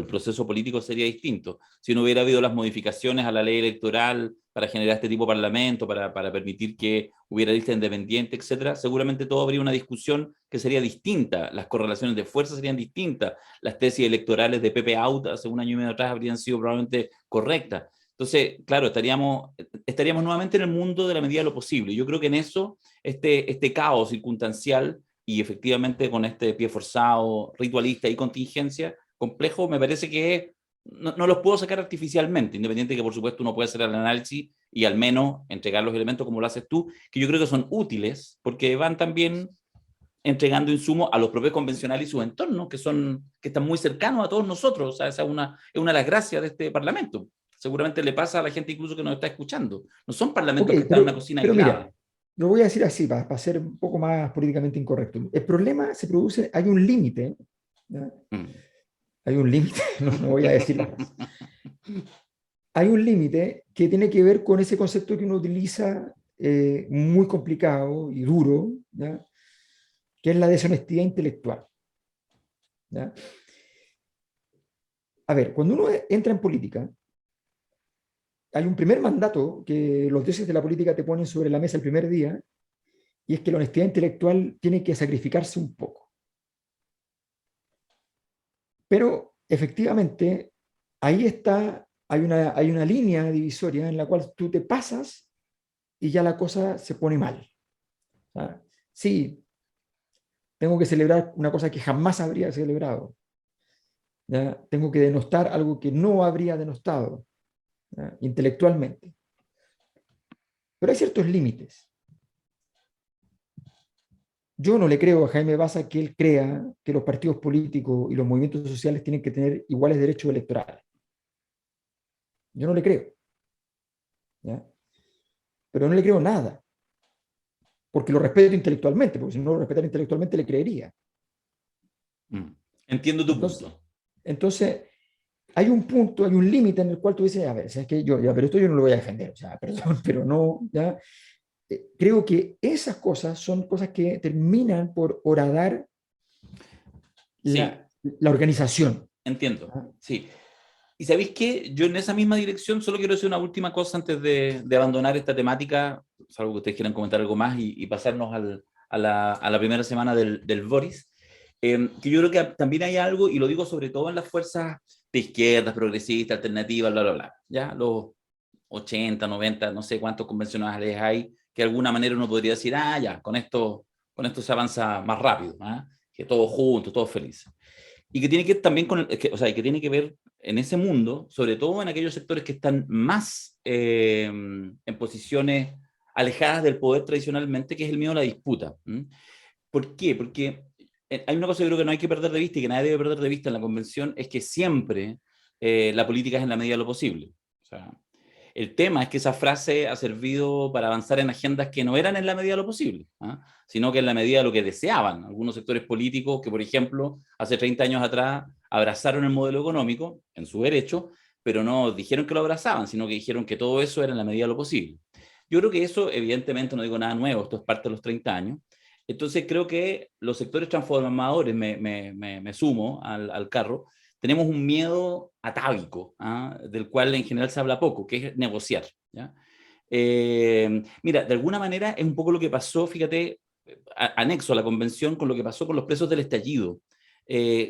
proceso político sería distinto si no hubiera habido las modificaciones a la ley electoral para generar este tipo de parlamento, para permitir que hubiera lista independiente, etcétera. Seguramente todo habría una discusión que sería distinta, las correlaciones de fuerza serían distintas, las tesis electorales de Pepe Out hace un año y medio atrás habrían sido probablemente correctas. Entonces, claro, estaríamos nuevamente en el mundo de la medida de lo posible. Yo creo que en eso este caos circunstancial y efectivamente con este pie forzado, ritualista y contingencia complejo, me parece que no los puedo sacar artificialmente, independiente de que por supuesto uno puede hacer el análisis y al menos entregar los elementos como lo haces tú, que yo creo que son útiles porque van también entregando insumos a los propios convencionales y sus entornos, que están muy cercanos a todos nosotros. O sea, esa es una de las gracias de este Parlamento. Seguramente le pasa a la gente incluso que nos está escuchando. No son Ok, parlamentos que están en una cocina pero aislada. mira, lo voy a decir así para ser un poco más políticamente incorrecto. El problema se produce, hay un límite, ¿ya? Mm. Hay un límite, no voy a decir la frase. Hay un límite que tiene que ver con ese concepto que uno utiliza muy complicado y duro, ¿ya? Que es la deshonestidad intelectual. ¿Ya? A ver, cuando uno entra en política, hay un primer mandato que los dioses de la política te ponen sobre la mesa el primer día, y es que la honestidad intelectual tiene que sacrificarse un poco. Pero efectivamente, ahí está, hay una línea divisoria en la cual tú te pasas y ya la cosa se pone mal. O sea, sí, tengo que celebrar una cosa que jamás habría celebrado. ¿Ya? Tengo que denostar algo que no habría denostado, ¿ya? Intelectualmente. Pero hay ciertos límites. Yo no le creo a Jaime Baza que él crea que los partidos políticos y los movimientos sociales tienen que tener iguales derechos electorales. Yo no le creo. ¿Ya? Pero no le creo nada. porque lo respeto intelectualmente, porque si no lo respetara intelectualmente le creería. Entiendo tu Entonces, punto. Entonces, hay un punto, hay un límite en el cual tú dices, a ver, ¿sabes qué? Pero esto yo no lo voy a defender, o sea, perdón, pero no, ya. Creo que esas cosas son cosas que terminan por horadar Sí, la organización. entiendo. ¿Ah? Sí. Y ¿sabéis qué? Yo en esa misma dirección solo quiero decir una última cosa antes de abandonar esta temática, salvo que ustedes quieran comentar algo más y pasarnos a la primera semana del Boris. Que yo creo que también hay algo, y lo digo sobre todo en las fuerzas de izquierdas, progresistas, alternativas, bla, bla, bla. Ya los 80, 90, no sé cuántos convencionales hay, que de alguna manera uno podría decir, ah, ya, con esto se avanza más rápido, ¿ah? Que todos juntos, todos felices. Y que tiene que ver también con, o sea, que tiene que ver en ese mundo, sobre todo en aquellos sectores que están más en posiciones alejadas del poder tradicionalmente, que es el miedo a la disputa. ¿Por qué? Porque hay una cosa que creo que no hay que perder de vista y que nadie debe perder de vista en la convención, es que siempre la política es en la medida de lo posible. O sea, el tema es que esa frase ha servido para avanzar en agendas que no eran en la medida de lo posible, ¿ah? Sino que en la medida de lo que deseaban algunos sectores políticos que, por ejemplo, hace 30 años atrás abrazaron el modelo económico en su derecho, pero no dijeron que lo abrazaban, sino que dijeron que todo eso era en la medida de lo posible. Yo creo que eso, evidentemente, no digo nada nuevo, esto es parte de los 30 años. Entonces creo que los sectores transformadores, me sumo al carro, tenemos un miedo atávico, ¿ah? Del cual en general se habla poco, que es negociar, ¿ya? Mira, de alguna manera es un poco lo que pasó, fíjate, anexo a la convención, con lo que pasó con los presos del estallido,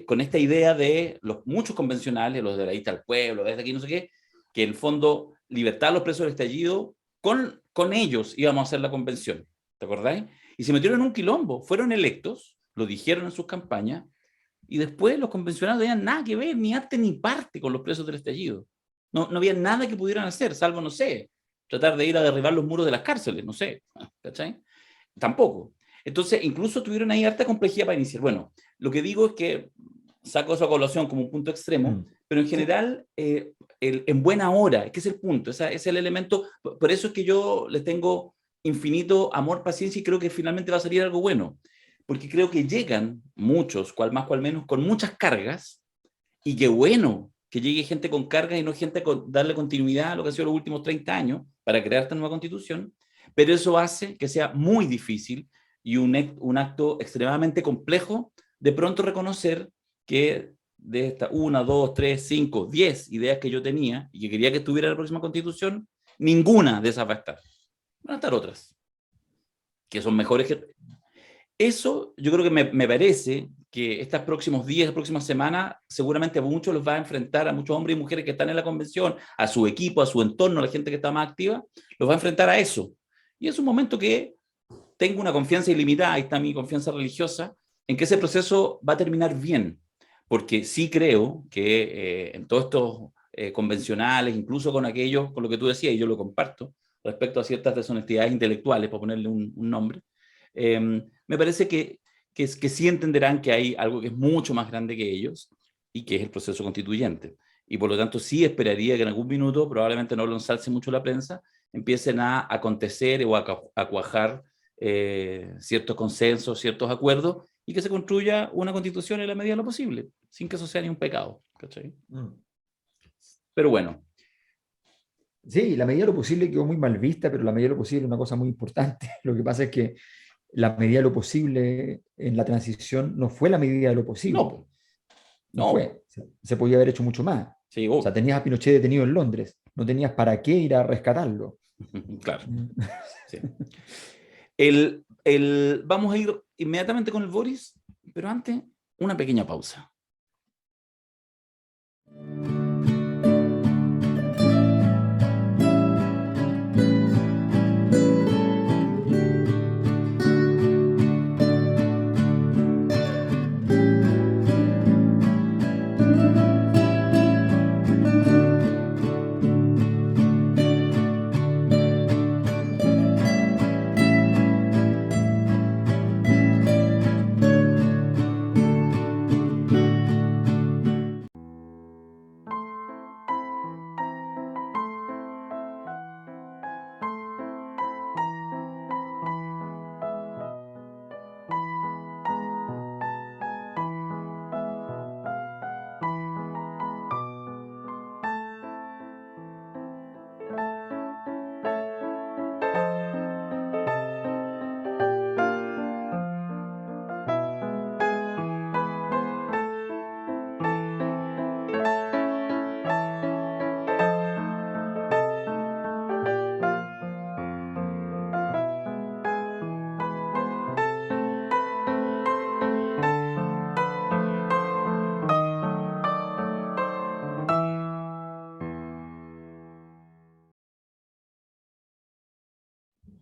con esta idea de los muchos convencionales, los de la Ista al Pueblo, desde aquí no sé qué, que en el fondo libertar a los presos del estallido, con ellos íbamos a hacer la convención, ¿te acordáis? Y se metieron en un quilombo, fueron electos, lo dijeron en sus campañas, y después los convencionales no tenían nada que ver, ni arte ni parte con los presos del estallido. No, no había nada que pudieran hacer, salvo, no sé, tratar de ir a derribar los muros de las cárceles, no sé, ¿cachai? Tampoco. Entonces, incluso tuvieron ahí harta complejidad para iniciar. Bueno, lo que digo es que saco esa colación como un punto extremo, pero en general, en buena hora, que es el punto, ese es el elemento, por eso es que yo les tengo infinito amor, paciencia y creo que finalmente va a salir algo bueno, porque creo que llegan muchos, cual más, cual menos, con muchas cargas, y qué bueno que llegue gente con cargas y no gente con darle continuidad a lo que ha sido los últimos 30 años para crear esta nueva constitución, pero eso hace que sea muy difícil y un acto extremadamente complejo de pronto reconocer que de estas 1, 2, 3, 5, 10 ideas que yo tenía y que quería que estuviera en la próxima constitución, ninguna de esas va a estar. Van a estar otras, que son mejores que... Eso yo creo que me parece que estos próximos días, próximas semanas, seguramente a muchos los va a enfrentar, a muchos hombres y mujeres que están en la convención, a su equipo, a su entorno, a la gente que está más activa, los va a enfrentar a eso. Y es un momento que tengo una confianza ilimitada, ahí está mi confianza religiosa, en que ese proceso va a terminar bien, porque sí creo que en todos estos convencionales, incluso con aquellos, con lo que tú decías, y yo lo comparto, respecto a ciertas deshonestidades intelectuales, por ponerle un nombre, me parece que sí entenderán que hay algo que es mucho más grande que ellos y que es el proceso constituyente. Y por lo tanto sí esperaría que en algún minuto, probablemente no lo ensalce mucho la prensa, empiecen a acontecer o a cuajar ciertos consensos, ciertos acuerdos y que se construya una constitución en la medida de lo posible, sin que eso sea ni un pecado. ¿Cachai? Pero bueno. Sí, la medida de lo posible quedó muy mal vista, pero la medida de lo posible es una cosa muy importante. Lo que pasa es que la medida de lo posible en la transición no fue la medida de lo posible. No, no fue. Se podía haber hecho mucho más. Sí, o sea, tenías a Pinochet detenido en Londres, no tenías para qué ir a rescatarlo. Claro. Sí. Vamos a ir inmediatamente con el Boris, pero antes, una pequeña pausa.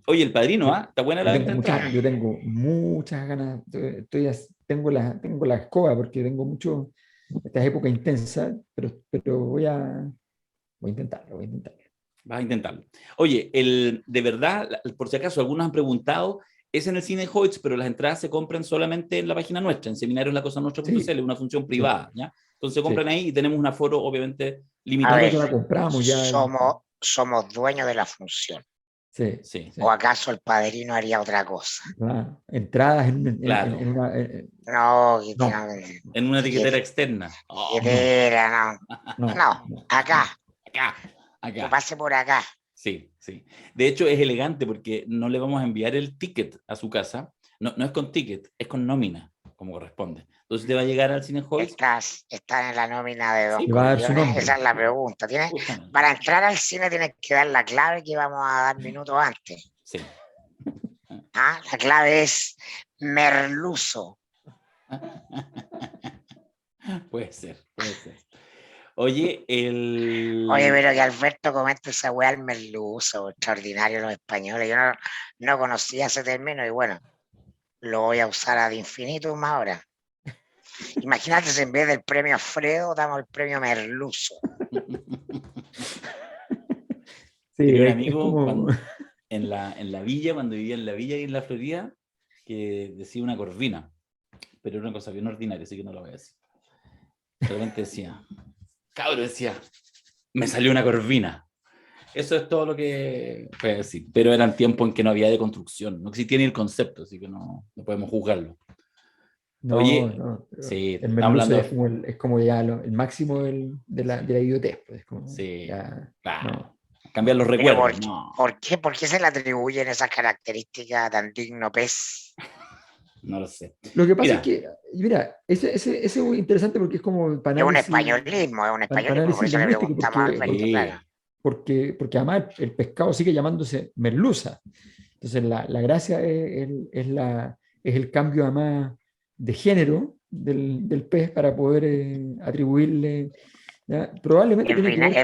Oye, El Padrino, ¿ah? Está buena la venta de entrada. Yo tengo muchas ganas, tengo la escoba porque tengo mucho, esta es época intensa, pero voy a intentarlo, voy a intentarlo. Vas a intentarlo. Oye, de verdad, por si acaso, algunos han preguntado, es en el Cine Hoyts, pero las entradas se compran solamente en la página nuestra, en seminarioslacosanuestra.cl, Sí, una función sí, privada, ¿ya? Entonces se compran sí. ahí y tenemos un aforo, obviamente, A limitado. ver, Ya la compramos, ya, somos dueños de la función. sí, Sí, sí. ¿O acaso el padrino haría otra cosa? Claro. Entradas claro. en una... No, no, En una etiquetera tiquete- externa. Oh, no, tiquetera, no. no, No, no. acá, acá, que acá. pase por acá. Sí, sí. De hecho, es elegante porque no le vamos a enviar el ticket a su casa. No, no es con ticket, es con nómina, como corresponde. Entonces te va a llegar al Cine Hoyts. Estás en la nómina de Don Sí, Y va a dar su Corleone. Esa nombre. es la pregunta. justamente. Para entrar al cine tienes que dar la clave que vamos a dar minutos antes. Sí. ¿Ah? La clave es merluzo. Puede ser, puede ser. Oye, Oye, pero que Alberto comenta esa weá el merluzo, extraordinario los españoles. Yo no conocía ese término y bueno, lo voy a usar ad infinitum ahora. Imagínate si en vez del premio Alfredo damos el premio merluzo. Sí, tenía un es amigo como... en la villa, cuando vivía en la villa y en la Florida, que decía una corvina, pero era una cosa bien ordinaria, así que no lo voy a decir. De repente decía, cabrón, decía, me salió una corvina. Eso es todo lo que puede decir. Pero eran tiempos en que no había deconstrucción, no existía ni el concepto, así que no podemos juzgarlo. No, Oye, no. Pero sí, el estamos merluzo hablando es de... como, el como ya el máximo de la idiotez. Pues, es como Sí, ya, claro. no, Cambiar los Pero recuerdos, no, ¿por qué se le atribuyen esas características tan digno pez? no lo sé. Lo que pasa es Mira, que, mira, ese es muy interesante porque es como Es un para españolismo, por análisis eso le lingüístico, preguntamos a Alberto, claro. porque además el pescado sigue llamándose merluza. Entonces la gracia es el cambio además de género del pez para poder atribuirle, ¿ya? Probablemente tiene que ver con,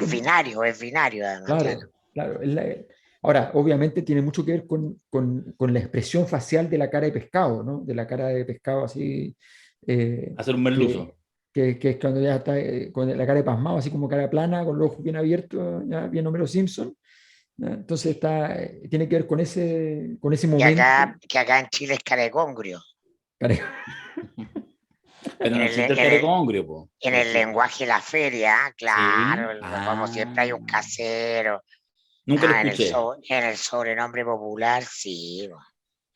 Es binario además, claro. claro, claro. Ahora, obviamente tiene mucho que ver con la expresión facial de la cara de pescado, ¿no? De la cara de pescado así, eh, hacer un merluzo. que, que es cuando ya está con la cara de pasmado, así como cara plana, con los ojos bien abiertos, ya bien Homero Simpson. ¿Ya? Entonces tiene que ver con ese momento. Que acá en Chile es carecongrio. Cara- Pero En no el, existe el en el, carecongrio, po. en No el existe. lenguaje de la feria, Sí. claro, como siempre Ah, hay un casero. nunca lo En escuché. en el sobrenombre popular, sí.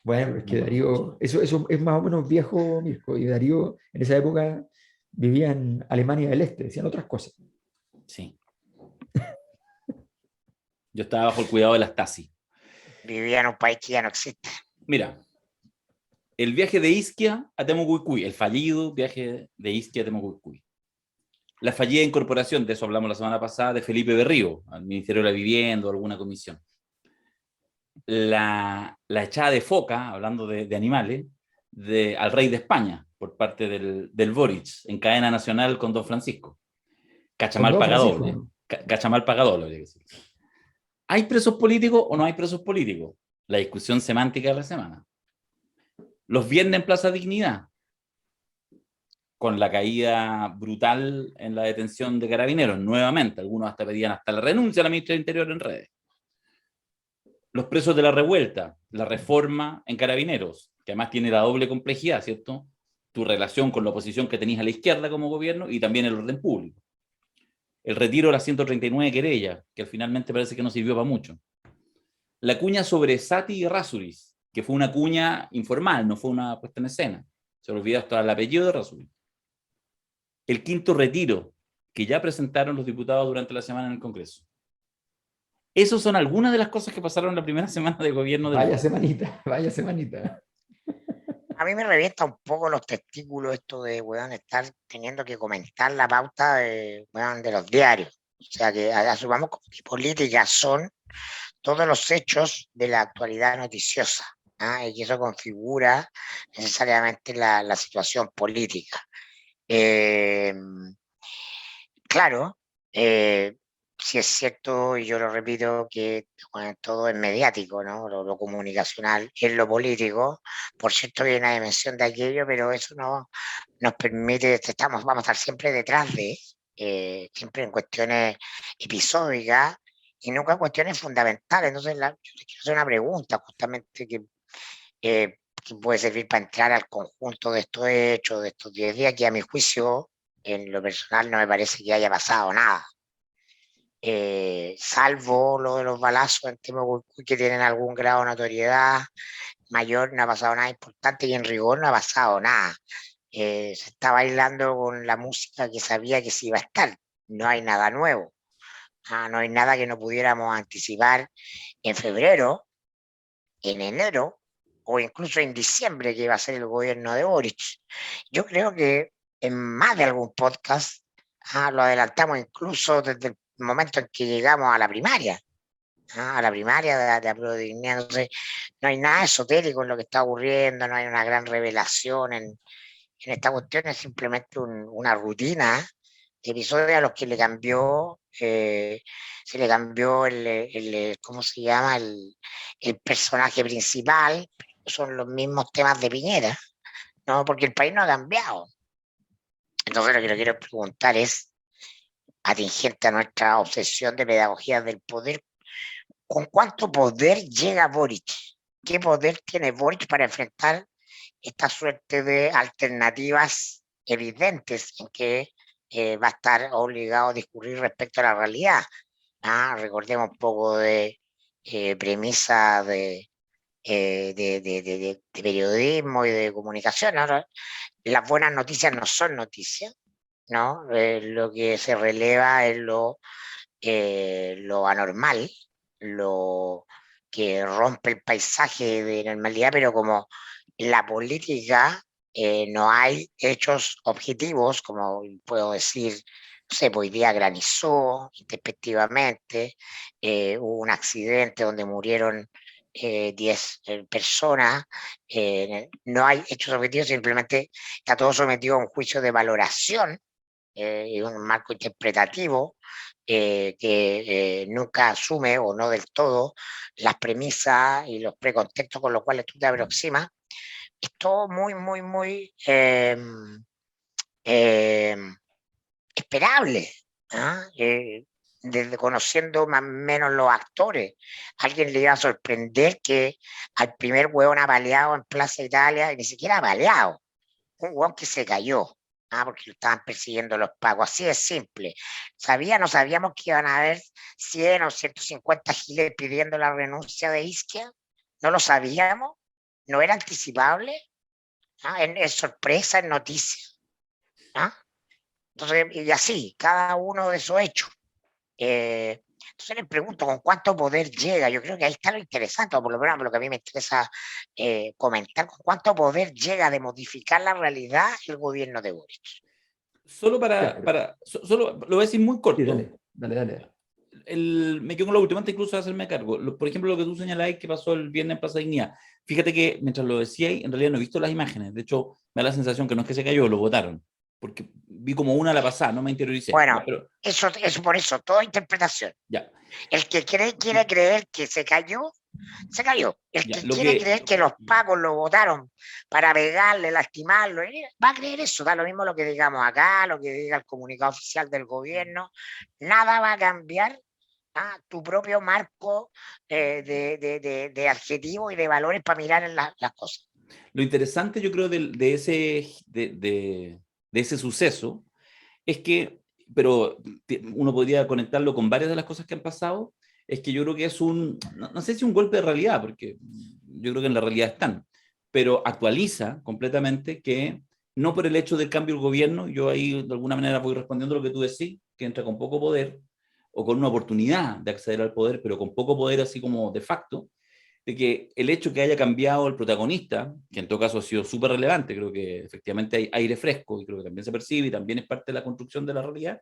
Bueno, pero es que Nunca lo escuché. Darío, eso es más o menos viejo, Mirko, y Darío en esa época vivía en Alemania del Este, decían otras cosas. Sí. Yo estaba bajo el cuidado de las Stasi. Vivía en un país que ya no existe. Mira, el viaje de Isquia a Temucuicui, el fallido viaje de Isquia a Temucuicui. La fallida incorporación, de eso hablamos la semana pasada, de Felipe Berrío al Ministerio de la Vivienda o alguna comisión. La echada de foca, hablando de animales, al rey de España por parte del Boric en cadena nacional con Don Francisco. Con Cachamal Don paga Francisco, doble. ¿no? Cachamal paga doble, habría que decir. ¿Hay presos políticos o no hay presos políticos? La discusión semántica de la semana. Los viernes en Plaza Dignidad, con la caída brutal en la detención de carabineros, nuevamente, algunos hasta pedían hasta la renuncia a la ministra del Interior en redes. Los presos de la revuelta, la reforma en carabineros, que además tiene la doble complejidad, ¿cierto? Tu relación con la oposición que tenías a la izquierda como gobierno y también el orden público. El retiro de las 139 querellas, que finalmente parece que no sirvió para mucho. La cuña sobre Sati y Rasuris, que fue una cuña informal, no fue una puesta en escena. Se olvidó hasta el apellido de Rasuris. El quinto retiro, que ya presentaron los diputados durante la semana en el Congreso. Esas son algunas de las cosas que pasaron en la primera semana de gobierno del Vaya Boric. semanita, vaya semanita. A mí me revienta un poco los testículos esto de, weón, estar teniendo que comentar la pauta de, weón, de los diarios. O sea, que asumamos que políticas son todos los hechos de la actualidad noticiosa. ¿Ah? Y eso configura necesariamente la situación política. Claro, eh, sí es cierto, y yo lo repito, que bueno, todo es mediático, ¿no? Lo comunicacional es lo político. Por cierto, hay una dimensión de aquello, pero eso no nos permite, vamos a estar siempre detrás de, siempre en cuestiones episódicas y nunca en cuestiones fundamentales. Entonces, yo te quiero hacer una pregunta justamente que puede servir para entrar al conjunto de estos hechos, de estos 10 días, que a mi juicio, en lo personal, no me parece que haya pasado nada. Salvo lo de los balazos en Timbuktu, que tienen algún grado de notoriedad mayor, no ha pasado nada importante y en rigor no ha pasado nada. Se está bailando con la música que sabía que se iba a estar. No hay nada nuevo. No hay nada que no pudiéramos anticipar en febrero, en enero o incluso en diciembre, que iba a ser el gobierno de Boric. Yo creo que en más de algún podcast lo adelantamos incluso desde el momento en que llegamos a la primaria. A la primaria de Apruebo Dignidad. Entonces, no hay nada esotérico en lo que está ocurriendo, no hay una gran revelación en esta cuestión, es simplemente una rutina de episodios a los que se le cambió ¿cómo se llama? El personaje principal, son los mismos temas de Piñera, ¿no? Porque el país no ha cambiado. Entonces lo que le quiero preguntar es, atingente a nuestra obsesión de pedagogía del poder, ¿con cuánto poder llega Boric? ¿Qué poder tiene Boric para enfrentar esta suerte de alternativas evidentes en que va a estar obligado a discurrir respecto a la realidad? Recordemos un poco de premisa de periodismo y de comunicación. Ahora, las buenas noticias no son noticias, ¿no? Lo que se releva es lo anormal, lo que rompe el paisaje de normalidad, pero como en la política no hay hechos objetivos, como puedo decir, no sé, pues hoy día granizó intempestivamente, hubo un accidente donde murieron 10 personas, no hay hechos objetivos, simplemente está todo sometido a un juicio de valoración y un marco interpretativo que nunca asume o no del todo las premisas y los precontextos con los cuales tú te aproximas. Es todo muy, muy, muy esperable. Desde conociendo más o menos los actores, alguien le iba a sorprender que al primer hueón apaleado en Plaza Italia, y ni siquiera apaleado, un hueón que se cayó, porque lo estaban persiguiendo los pagos, así de simple. No sabíamos que iban a haber 100 o 150 giles pidiendo la renuncia de Isquia? ¿No lo sabíamos? ¿No era anticipable? Es sorpresa, es noticia. Entonces, y así, cada uno de esos hechos. Entonces les pregunto, ¿con cuánto poder llega? Yo creo que ahí está lo interesante, o por lo menos lo que a mí me interesa comentar, ¿con cuánto poder llega de modificar la realidad el gobierno de Boric? Solo Ya, pero- solo lo voy a decir muy corto. Sí, dale. Me quedo con lo último, antes incluso de hacerme cargo. Por ejemplo, lo que tú señalás que pasó el viernes en Plaza Dignidad. Fíjate que mientras lo decía, en realidad no he visto las imágenes. De hecho, me da la sensación que no es que se cayó, lo botaron. Porque vi como una a la pasada, no me interioricé. Bueno, Ya, pero, eso por eso, toda interpretación. ya, El que quiere creer que se cayó, se cayó. El ya. que Lo quiere que, creer que los pagos lo votaron para pegarle, lastimarlo, va a creer eso. Da lo mismo lo que digamos acá, lo que diga el comunicado oficial del gobierno. Nada va a cambiar tu propio marco de adjetivos y de valores para mirar en las cosas. lo interesante, yo creo, de ese suceso es que, pero uno podría conectarlo con varias de las cosas que han pasado, es que yo creo que es no sé si un golpe de realidad, porque yo creo que en la realidad están, pero actualiza completamente que no por el hecho del cambio del gobierno, yo ahí de alguna manera voy respondiendo a lo que tú decís, que entra con poco poder, o con una oportunidad de acceder al poder, pero con poco poder así como de facto, de que el hecho que haya cambiado el protagonista, que en todo caso ha sido súper relevante, creo que efectivamente hay aire fresco y creo que también se percibe y también es parte de la construcción de la realidad,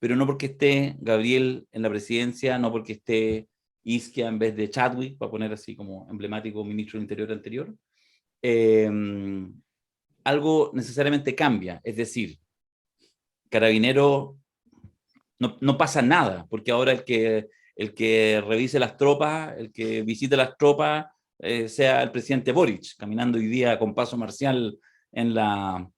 pero no porque esté Gabriel en la presidencia, no porque esté Isquia en vez de Chadwick, para poner así como emblemático ministro del Interior anterior, eh, algo necesariamente cambia. Es decir, Carabinero no pasa nada, porque ahora el que revise las tropas, el que visite las tropas, sea el presidente Boric, caminando hoy día con paso marcial en la,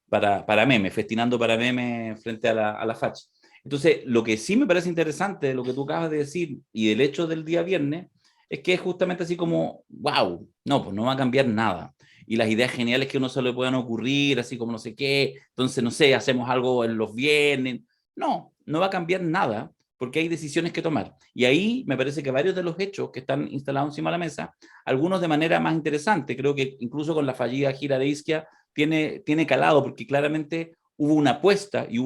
para meme, festinando para meme frente a la facha. Entonces, lo que sí me parece interesante de lo que tú acabas de decir y del hecho del día viernes, es que es justamente así como, wow, no, pues no va a cambiar nada. Y las ideas geniales que a uno se le puedan ocurrir, así como no sé qué, entonces, no sé, hacemos algo en los viernes. No va a cambiar nada, porque hay decisiones que tomar. Y ahí me parece que varios de los hechos que están instalados encima de la mesa, algunos de manera más interesante, creo que incluso con la fallida gira de Isquia, tiene calado, porque claramente hubo una apuesta y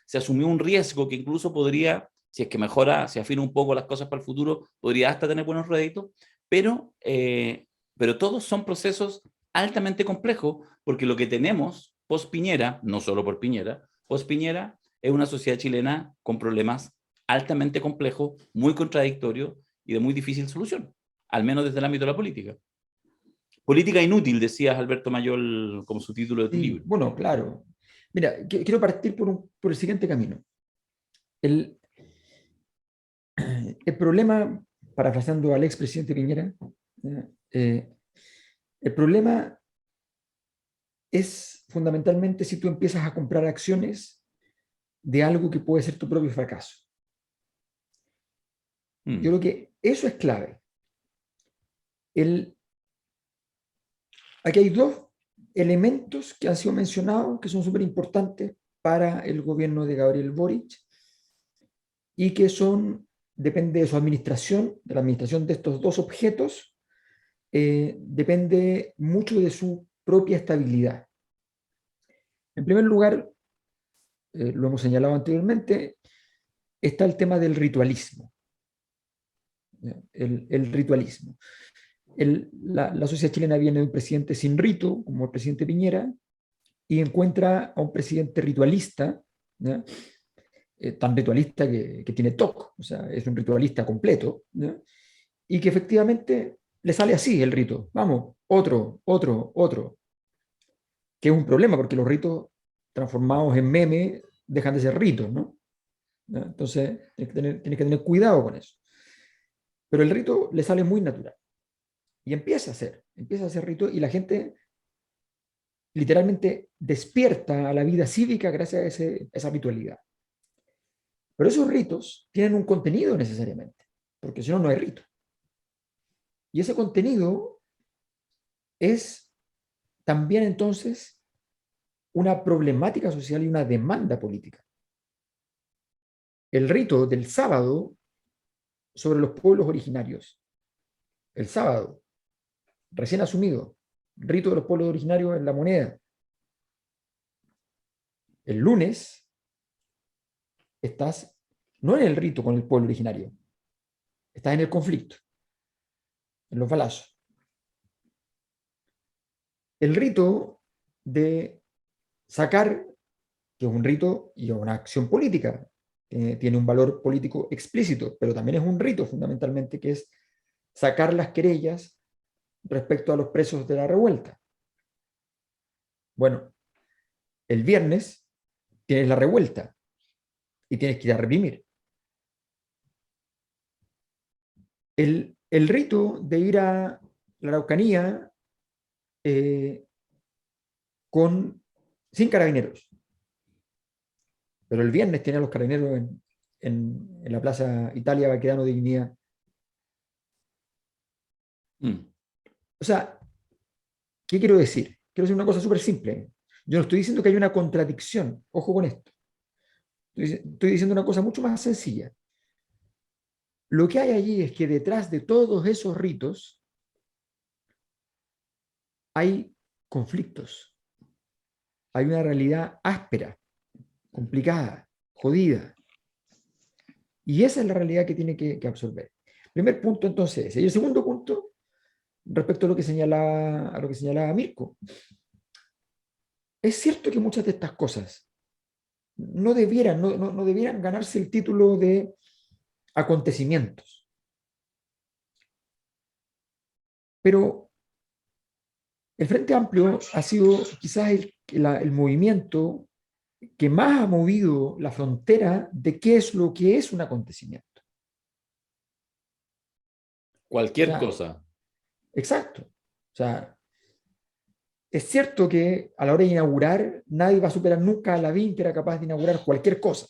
se asumió un riesgo que incluso podría, si es que mejora, se afina un poco las cosas para el futuro, podría hasta tener buenos réditos, pero todos son procesos altamente complejos, porque lo que tenemos post Piñera, no solo por Piñera, post Piñera es una sociedad chilena con problemas altamente complejos, muy contradictorios y de muy difícil solución, al menos desde el ámbito de la política. Política inútil, decías Alberto Mayol como su título de tu Sí, libro. bueno, claro. Mira, quiero partir por el siguiente camino. El, el problema, parafraseando al expresidente Piñera, eh, el problema es fundamentalmente si tú empiezas a comprar acciones de algo que puede ser tu propio fracaso. Yo creo que eso es clave. Aquí hay dos elementos que han sido mencionados que son súper importantes para el gobierno de Gabriel Boric y que depende de su administración, de la administración de estos dos objetos, depende mucho de su propia estabilidad. En primer lugar, lo hemos señalado anteriormente, está el tema del ritualismo. El ritualismo. La sociedad chilena viene de un presidente sin rito, como el presidente Piñera, y encuentra a un presidente ritualista, ¿ya? Tan ritualista que tiene TOC, o sea, es un ritualista completo, ¿ya? Y que efectivamente le sale así el rito. Vamos, otro, que es un problema porque los ritos transformados en meme dejan de ser ritos, ¿no? ¿Ya? Entonces, tienes que tener cuidado con eso. Pero el rito le sale muy natural. Y empieza a hacer rito y la gente literalmente despierta a la vida cívica gracias a esa ritualidad. Pero esos ritos tienen un contenido necesariamente, porque si no, no hay rito. Y ese contenido es también entonces una problemática social y una demanda política. El rito del sábado sobre los pueblos originarios, el sábado, recién asumido, rito de los pueblos originarios en la moneda. El lunes estás no en el rito con el pueblo originario, estás en el conflicto, en los balazos. El rito de sacar, que es un rito y una acción política, tiene un valor político explícito, pero también es un rito fundamentalmente, que es sacar las querellas respecto a los presos de la revuelta. Bueno, el viernes tienes la revuelta y tienes que ir a reprimir. El rito de ir a la Araucanía sin carabineros. Pero el viernes tiene a los carabineros en la Plaza Italia Baquedano de Dignidad. O sea, ¿qué quiero decir? Quiero decir una cosa súper simple. Yo no estoy diciendo que hay una contradicción. Ojo con esto. Estoy diciendo una cosa mucho más sencilla. Lo que hay allí es que detrás de todos esos ritos hay conflictos. Hay una realidad áspera, complicada, jodida. Y esa es la realidad que tiene que absorber. Primer punto, entonces, ese. Y el segundo punto, respecto a lo que señalaba Mirko. Es cierto que muchas de estas cosas no debieran ganarse el título de acontecimientos. Pero el Frente Amplio ha sido quizás el movimiento que más ha movido la frontera de qué es lo que es un acontecimiento. O Cualquier sea, cosa. exacto. O sea, es cierto que a la hora de inaugurar, nadie va a superar nunca a Lavín, que era capaz de inaugurar cualquier cosa.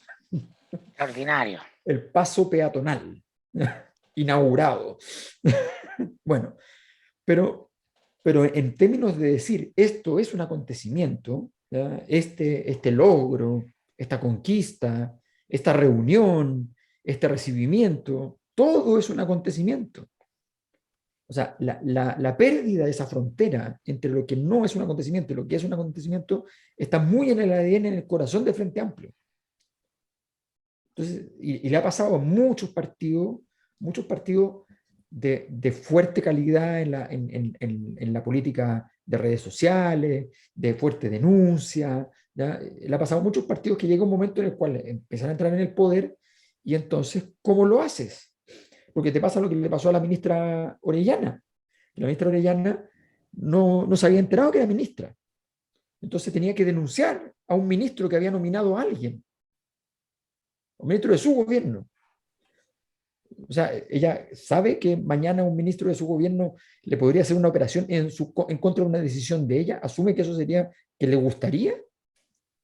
Extraordinario. El paso peatonal, inaugurado. Bueno, pero en términos de decir esto es un acontecimiento, ¿ya? Este logro, esta conquista, esta reunión, este recibimiento, todo es un acontecimiento. O sea, la pérdida de esa frontera entre lo que no es un acontecimiento y lo que es un acontecimiento está muy en el ADN, en el corazón del Frente Amplio. Entonces, y le ha pasado a muchos partidos de fuerte calidad en la política de redes sociales, de fuerte denuncia. ¿Ya? Le ha pasado a muchos partidos que llega un momento en el cual empiezan a entrar en el poder y entonces, ¿cómo lo haces? Porque te pasa lo que le pasó a la ministra Orellana. La ministra Orellana no se había enterado que era ministra. Entonces tenía que denunciar a un ministro que había nominado a alguien, un ministro de su gobierno. O sea, ella sabe que mañana un ministro de su gobierno le podría hacer una operación en contra de una decisión de ella. Asume que eso sería que le gustaría.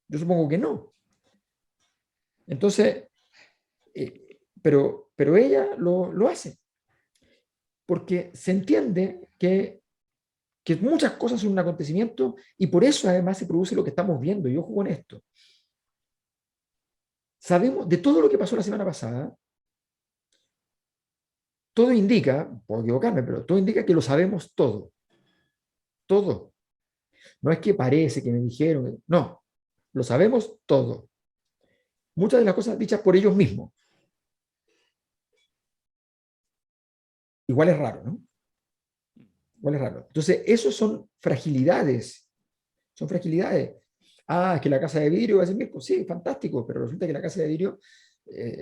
Yo supongo que no. Entonces, pero ella lo hace porque se entiende que muchas cosas son un acontecimiento y por eso además se produce lo que estamos viendo. Y ojo con esto. Sabemos de todo lo que pasó la semana pasada, todo indica, puedo equivocarme, pero todo indica que lo sabemos todo. Todo. No es que parece que me dijeron, no, lo sabemos todo. Muchas de las cosas dichas por ellos mismos. Igual es raro, ¿no? Igual es raro. Entonces, esos son fragilidades. Son fragilidades. Ah, es que la casa de vidrio va a ser Mirko. Sí, fantástico, pero resulta que la casa de vidrio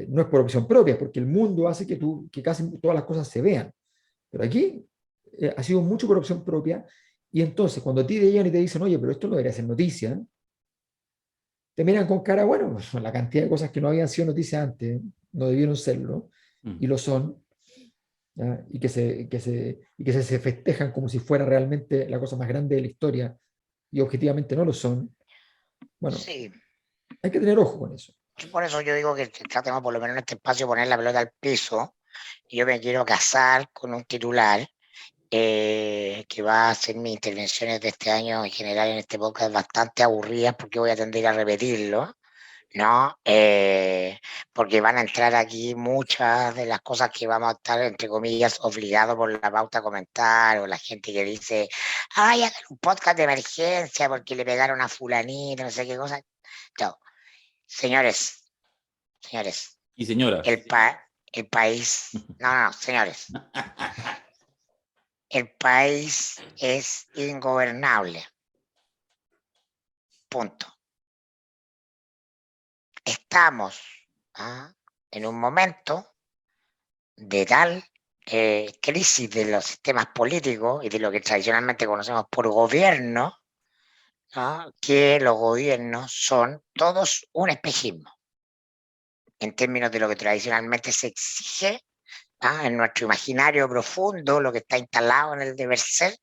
no es por opción propia, porque el mundo hace que casi todas las cosas se vean. Pero aquí ha sido mucho por opción propia. Y entonces, cuando a ti te llegan y te dicen, oye, pero esto no debería ser noticia, te miran con cara, bueno, la cantidad de cosas que no habían sido noticia antes, no debieron serlo, y lo son, ¿ya? Y que se festejan como si fuera realmente la cosa más grande de la historia, y objetivamente no lo son. Bueno, Sí, hay que tener ojo con eso. por eso yo digo que tratemos por lo menos en este espacio de poner la pelota al piso. Y yo me quiero casar con un titular que va a ser mis intervenciones de este año en general en este podcast bastante aburridas porque voy a tender a repetirlo, ¿no? Porque van a entrar aquí muchas de las cosas que vamos a estar, entre comillas, obligados por la pauta a comentar, o la gente que dice, ay, hagan un podcast de emergencia porque le pegaron a fulanito, no sé qué cosa. No, señores, Y señoras. el país, no, señores, el país es ingobernable, punto. Estamos en un momento de tal crisis de los sistemas políticos y de lo que tradicionalmente conocemos por gobierno, ¿no? Que los gobiernos son todos un espejismo en términos de lo que tradicionalmente se exige en nuestro imaginario profundo, lo que está instalado en el deber ser,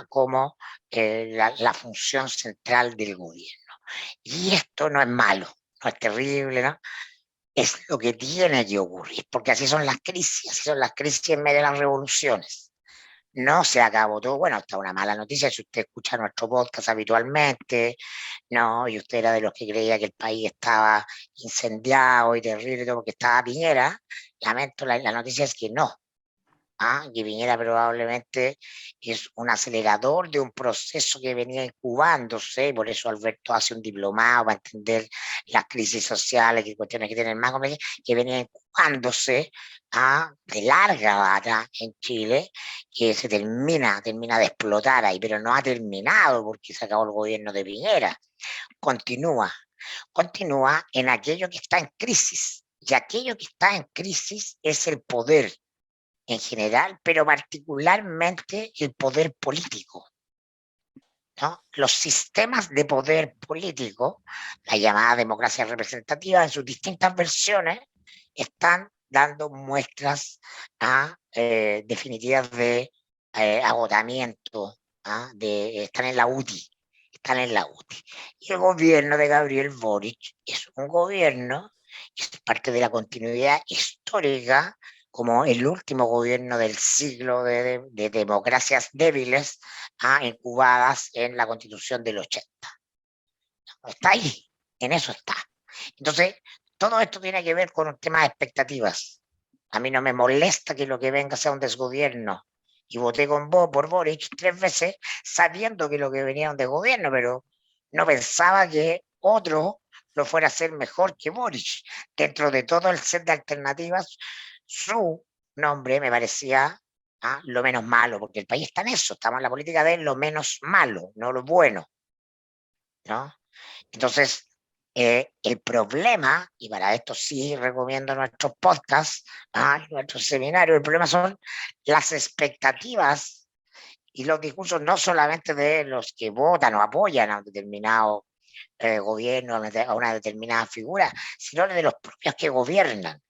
como la función central del gobierno. Y esto no es malo, no es terrible, ¿no? Es lo que tiene que ocurrir, porque así son las crisis en medio de las revoluciones. No se acabó todo. Bueno, está una mala noticia si usted escucha nuestro podcast habitualmente, no, y usted era de los que creía que el país estaba incendiado y terrible, todo porque estaba Piñera. Lamento, la noticia es que no. Que Piñera probablemente es un acelerador de un proceso que venía incubándose, y por eso Alberto hace un diplomado para entender las crisis sociales, que cuestiones que tienen más complejidad, que venía incubándose de larga data en Chile, que se termina de explotar ahí, pero no ha terminado porque se acabó el gobierno de Piñera. Continúa en aquello que está en crisis, y aquello que está en crisis es el poder en general, pero particularmente el poder político, ¿no? Los sistemas de poder político, la llamada democracia representativa en sus distintas versiones, están dando muestras definitivas de agotamiento, están en la UTI, están en la UTI. Y el gobierno de Gabriel Boric es un gobierno que es parte de la continuidad histórica como el último gobierno del siglo de democracias débiles incubadas en la Constitución del 80. Está ahí, en eso está. Entonces, todo esto tiene que ver con un tema de expectativas. A mí no me molesta que lo que venga sea un desgobierno. Y voté con vos por Boric 3 veces sabiendo que lo que venía era un desgobierno, pero no pensaba que otro lo fuera a hacer mejor que Boric. Dentro de todo el set de alternativas, su nombre me parecía lo menos malo, porque el país está en eso, estamos en la política de lo menos malo, no lo bueno, ¿no? Entonces, el problema, y para esto sí recomiendo nuestros podcasts, nuestros seminarios, el problema son las expectativas y los discursos no solamente de los que votan o apoyan a un determinado gobierno, a una determinada figura, sino de los propios que gobiernan.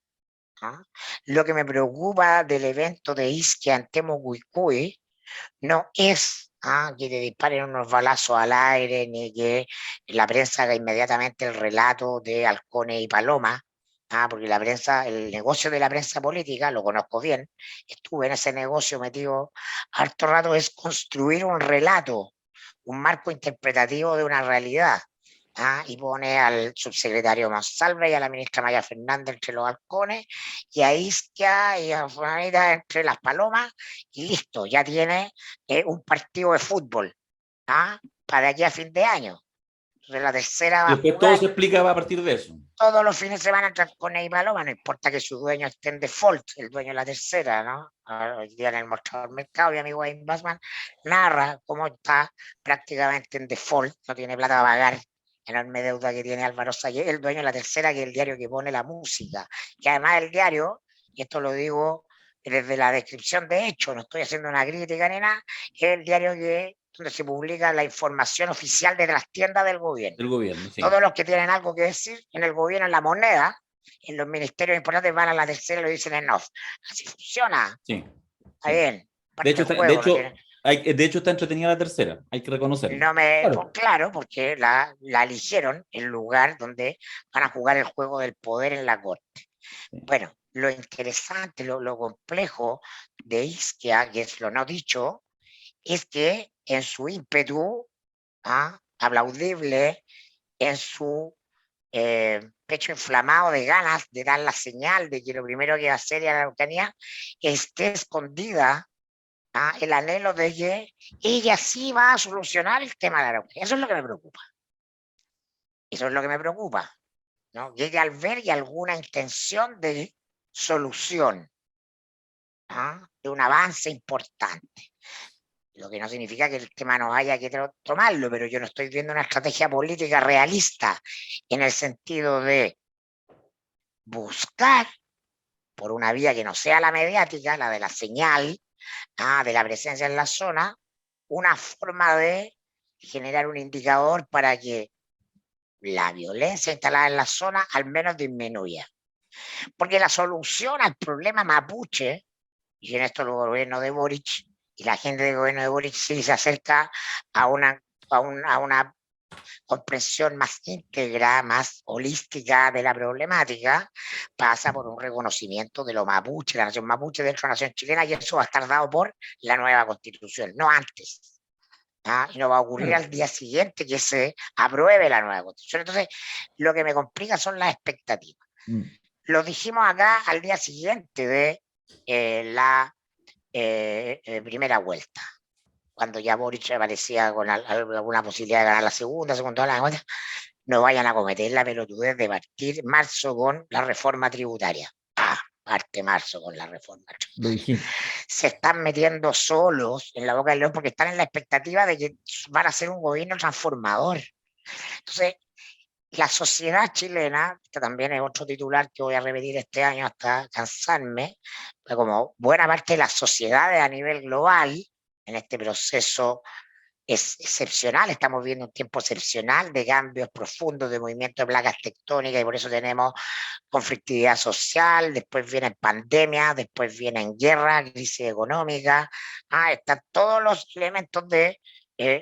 Lo que me preocupa del evento de Ischia en Temucuicui no es que te disparen unos balazos al aire, ni que la prensa haga inmediatamente el relato de halcones y palomas, porque la prensa, el negocio de la prensa política, lo conozco bien, estuve en ese negocio metido harto rato, es construir un relato, un marco interpretativo de una realidad. Y pone al subsecretario Monsalve y a la ministra Maya Fernández entre los halcones, y a Isquia y a Juanita entre las palomas, y listo, ya tiene un partido de fútbol para aquí a fin de año. Entonces la tercera va Y a después jugar todo se explica a partir de eso. todos los fines de semana entre halcones y palomas, no importa que su dueño esté en default, el dueño de la tercera, ¿no? Hoy día en el mostrador mercado, mi amigo Wayne Bassman narra cómo está prácticamente en default, no tiene plata para pagar enorme deuda que tiene Álvaro Sayé, el dueño de la tercera, que es el diario que pone la música, que además el diario, y esto lo digo desde la descripción de hecho, no estoy haciendo una crítica ni nada, es el diario donde se publica la información oficial de trastienda del gobierno. Del gobierno, sí. Todos los que tienen algo que decir en el gobierno, en la moneda, en los ministerios importantes, van a la tercera y lo dicen en off. Así funciona. Sí. Está bien. De hecho, de hecho, está entretenida la tercera, hay que reconocerlo. No me, claro, porque la eligieron en lugar donde van a jugar el juego del poder en la corte. Sí. Bueno, lo interesante, lo complejo de Ischia, que es lo no dicho, es que en su ímpetu aplaudible, en su pecho inflamado de ganas de dar la señal de que lo primero que va a hacer a la Araucanía esté escondida el anhelo de que ella sí va a solucionar el tema de la Araucanía. Eso es lo que me preocupa. Eso es lo que me preocupa, ¿no? Que ella albergue alguna intención de solución, de un avance importante. Lo que no significa que el tema no haya que tomarlo, pero yo no estoy viendo una estrategia política realista en el sentido de buscar, por una vía que no sea la mediática, la de la señal, de la presencia en la zona, una forma de generar un indicador para que la violencia instalada en la zona al menos disminuya. Porque la solución al problema mapuche, y en esto el gobierno de Boric, y la gente del gobierno de Boric sí se acerca a una comprensión más íntegra, más holística de la problemática, pasa por un reconocimiento de lo mapuche, la nación mapuche dentro de la nación chilena, y eso va a estar dado por la nueva constitución, no antes. Y no va a ocurrir al día siguiente que se apruebe la nueva constitución. Entonces, lo que me complica son las expectativas. Lo dijimos acá al día siguiente de la primera vuelta, cuando ya Boric aparecía con alguna posibilidad de ganar la segunda vuelta, no vayan a cometer la pelotudez de partir marzo con la reforma tributaria. Parte marzo con la reforma tributaria. Se están metiendo solos en la boca del león porque están en la expectativa de que van a ser un gobierno transformador. Entonces, la sociedad chilena, que también es otro titular que voy a repetir este año hasta cansarme, pero como buena parte de las sociedades a nivel global, en este proceso es excepcional, estamos viendo un tiempo excepcional de cambios profundos, de movimiento de placas tectónicas, y por eso tenemos conflictividad social, después viene pandemia, después viene guerra, crisis económica, están todos los elementos de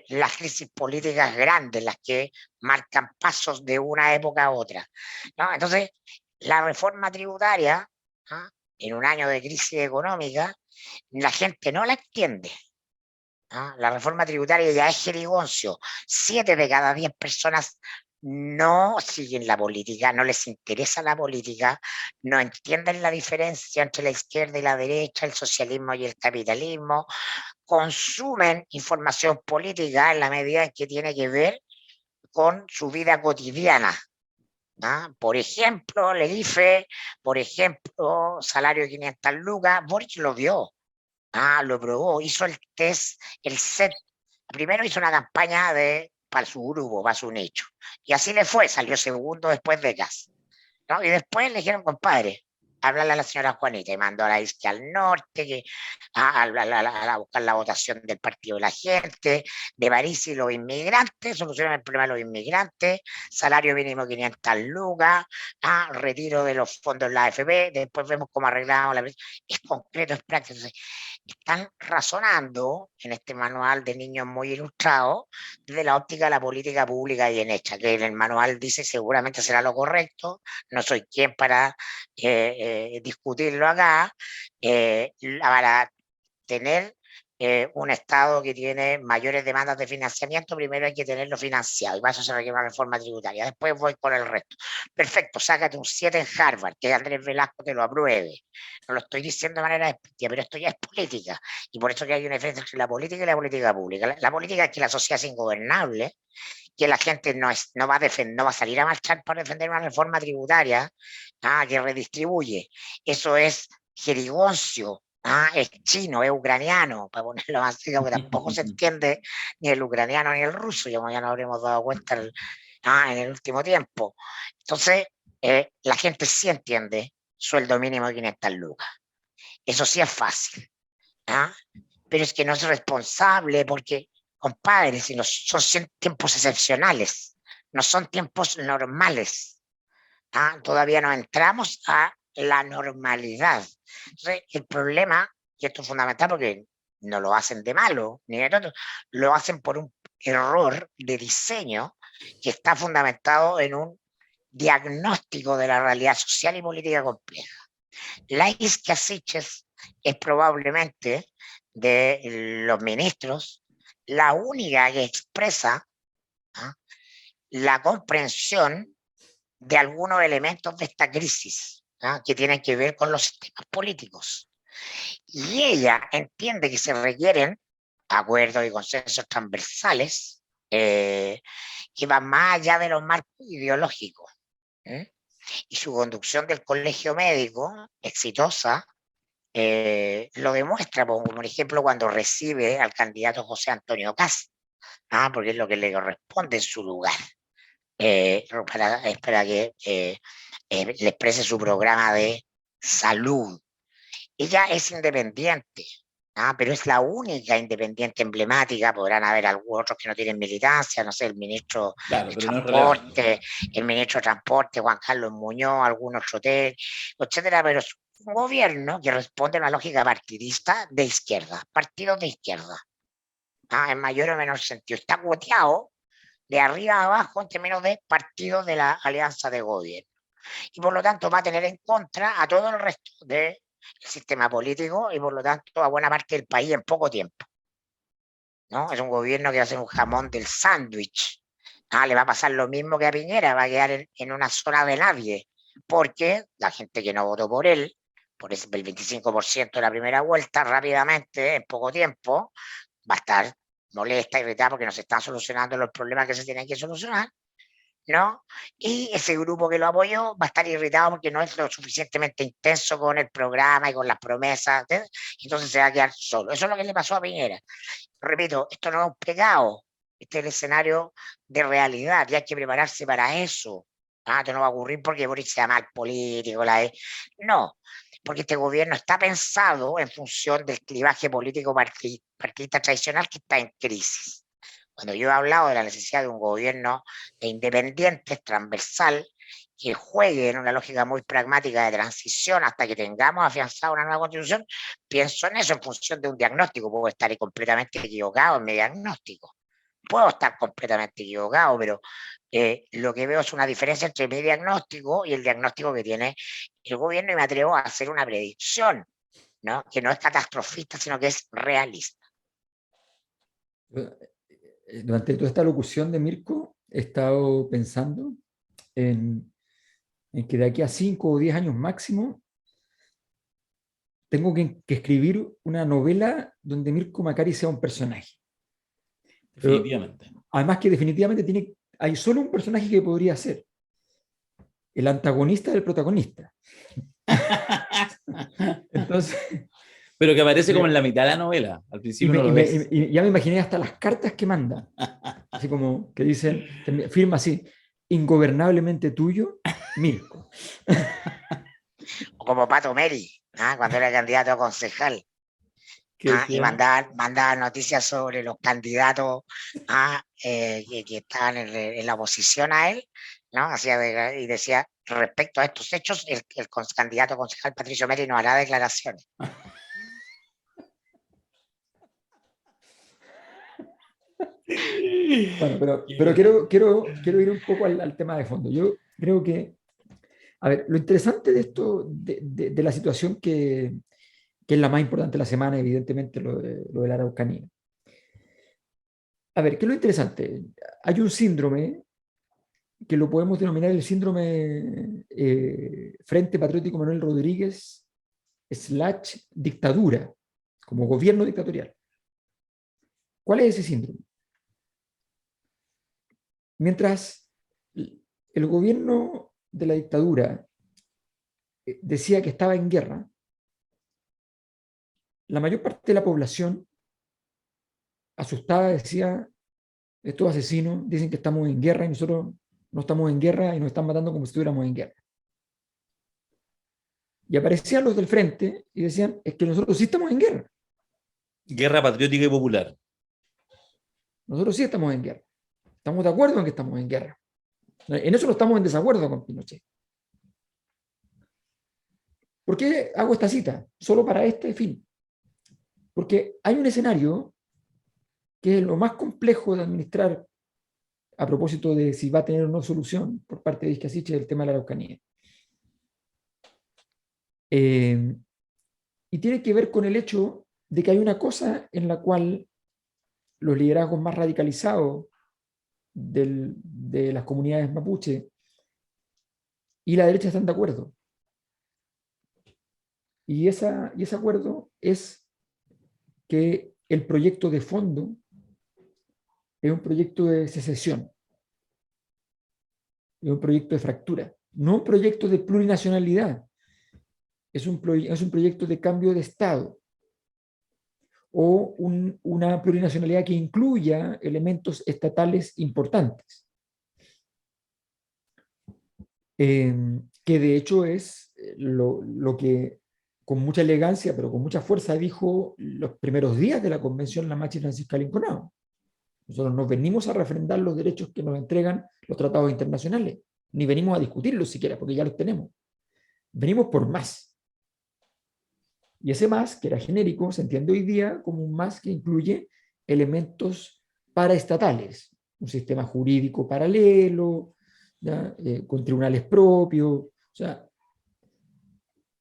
las crisis políticas grandes, las que marcan pasos de una época a otra, ¿no? Entonces, la reforma tributaria, en un año de crisis económica, la gente no la entiende. La reforma tributaria ya es jerigoncio. 7 de cada 10 personas no siguen la política, no les interesa la política, no entienden la diferencia entre la izquierda y la derecha, el socialismo y el capitalismo, consumen información política en la medida en que tiene que ver con su vida cotidiana. Por ejemplo, el IFE, por ejemplo, salario de 500 lucas, Boric lo vio. Lo probó, hizo el test, el set. Primero hizo una campaña para su grupo, para su nicho. Y así le fue, salió segundo después de Gas, ¿no? Y después le dijeron, compadre, háblale a la señora Juanita, y mandó a la isquia al norte, a buscar la votación del partido de la gente, de París y los inmigrantes, solucionan el problema de los inmigrantes, salario mínimo 500 lucas, retiro de los fondos de la AFP, después vemos cómo arreglamos la... Es concreto, es práctico. Entonces, están razonando en este manual de niños muy ilustrados desde la óptica de la política pública bien hecha, que en el manual dice seguramente será lo correcto, no soy quien para discutirlo acá, para tener un Estado que tiene mayores demandas de financiamiento, primero hay que tenerlo financiado, y para eso se requiere una reforma tributaria. Después voy con el resto. Perfecto, sácate un 7 en Harvard, que Andrés Velasco te lo apruebe. No lo estoy diciendo de manera despectiva, pero esto ya es política, y por eso que hay una diferencia entre la política y la política pública. La política es que la sociedad es ingobernable, que la gente no va a salir a marchar para defender una reforma tributaria que redistribuye. Eso es jerigoncio, es chino, es ucraniano, para ponerlo así, que tampoco se entiende ni el ucraniano ni el ruso, ya nos habremos dado cuenta en el último tiempo. Entonces, la gente sí entiende sueldo mínimo de 500 lucas. Eso sí es fácil, pero es que no es responsable porque, compadre, si son tiempos excepcionales, no son tiempos normales. Todavía no entramos a la normalidad. Entonces, el problema, y esto es fundamental porque no lo hacen de malo, ni de tonto, lo hacen por un error de diseño que está fundamentado en un diagnóstico de la realidad social y política compleja. La Isquia Siches es probablemente de los ministros la única que expresa la comprensión de algunos elementos de esta crisis que tienen que ver con los sistemas políticos. Y ella entiende que se requieren acuerdos y consensos transversales que van más allá de los marcos ideológicos. Y su conducción del colegio médico, exitosa, lo demuestra, por ejemplo, cuando recibe al candidato José Antonio Kast, porque es lo que le corresponde en su lugar, para que le exprese su programa de salud. Ella es independiente, pero es la única independiente emblemática. Podrán haber algunos otros que no tienen militancia, no sé, el ministro de Transporte, el ministro de Transporte, Juan Carlos Muñoz, algunos hoteles, etcétera, pero es un gobierno que responde a una lógica partidista de izquierda, partidos de izquierda, en mayor o menor sentido. Está cuoteado de arriba a abajo en términos de partidos de la alianza de gobierno. Y por lo tanto va a tener en contra a todo el resto del sistema político y por lo tanto a buena parte del país en poco tiempo, ¿no? Es un gobierno que va a ser un jamón del sándwich. Le va a pasar lo mismo que a Piñera, va a quedar en una zona de nadie, porque la gente que no votó por él, por el 25% de la primera vuelta, rápidamente, en poco tiempo, va a estar molesta, irritada, porque no se están solucionando los problemas que se tienen que solucionar, ¿no? Y ese grupo que lo apoyó va a estar irritado porque no es lo suficientemente intenso con el programa y con las promesas, entonces se va a quedar solo. Eso es lo que le pasó a Piñera. Repito, esto no es un pecado, este es el escenario de realidad y hay que prepararse para eso. Esto no va a ocurrir porque Boric sea mal político, no, porque este gobierno está pensado en función del clivaje político partidista tradicional que está en crisis. Cuando yo he hablado de la necesidad de un gobierno de independientes, transversal, que juegue en una lógica muy pragmática de transición hasta que tengamos afianzada una nueva constitución, pienso en eso en función de un diagnóstico. Puedo estar completamente equivocado en mi diagnóstico. Puedo estar completamente equivocado, pero lo que veo es una diferencia entre mi diagnóstico y el diagnóstico que tiene el gobierno, y me atrevo a hacer una predicción, ¿no? Que no es catastrofista, sino que es realista. Durante toda esta locución de Mirko, he estado pensando en que de aquí a 5 o 10 años máximo, tengo que escribir una novela donde Mirko Macari sea un personaje. Pero, Definitivamente. además que definitivamente hay solo un personaje que podría ser el antagonista del protagonista. Entonces, Pero que aparece como en la mitad de la novela. Al principio no lo ves. y ya me imaginé hasta las cartas que manda. Así como que dicen, firma así, ingobernablemente tuyo, Mirko. O como Pato Meri, cuando era candidato a concejal. Y mandaba noticias sobre los candidatos que estaban en la oposición a él, ¿no? Y decía, respecto a estos hechos, el candidato concejal Patricio Meri no hará declaraciones. Bueno, pero quiero ir un poco al tema de fondo. Yo creo que, a ver, lo interesante de esto, de la situación que es la más importante de la semana, evidentemente lo de la Araucanía. A ver, ¿qué es lo interesante? Hay un síndrome que lo podemos denominar el síndrome Frente Patriótico Manuel Rodríguez / dictadura, como gobierno dictatorial. ¿Cuál es ese síndrome? Mientras el gobierno de la dictadura decía que estaba en guerra, la mayor parte de la población asustada decía, estos asesinos dicen que estamos en guerra y nosotros no estamos en guerra y nos están matando como si estuviéramos en guerra. Y aparecían los del frente y decían, es que nosotros sí estamos en guerra. Guerra patriótica y popular. Nosotros sí estamos en guerra. Estamos de acuerdo en que estamos en guerra. En eso no estamos en desacuerdo con Pinochet. ¿Por qué hago esta cita? Solo para este fin. Porque hay un escenario que es lo más complejo de administrar a propósito de si va a tener o no solución por parte de Izquiasiche del tema de la Araucanía. Y tiene que ver con el hecho de que hay una cosa en la cual los liderazgos más radicalizados de las comunidades mapuche y la derecha están de acuerdo. Y ese acuerdo es que el proyecto de fondo es un proyecto de secesión, es un proyecto de fractura, no un proyecto de plurinacionalidad, es un proyecto de cambio de Estado o una plurinacionalidad que incluya elementos estatales importantes, que de hecho es lo que con mucha elegancia, pero con mucha fuerza dijo los primeros días de la convención Lamache Francisca Linconao. Nosotros no venimos a refrendar los derechos que nos entregan los tratados internacionales, ni venimos a discutirlos siquiera, porque ya los tenemos. Venimos por más. Y ese más, que era genérico, se entiende hoy día como un más que incluye elementos paraestatales, un sistema jurídico paralelo, con tribunales propios, o sea,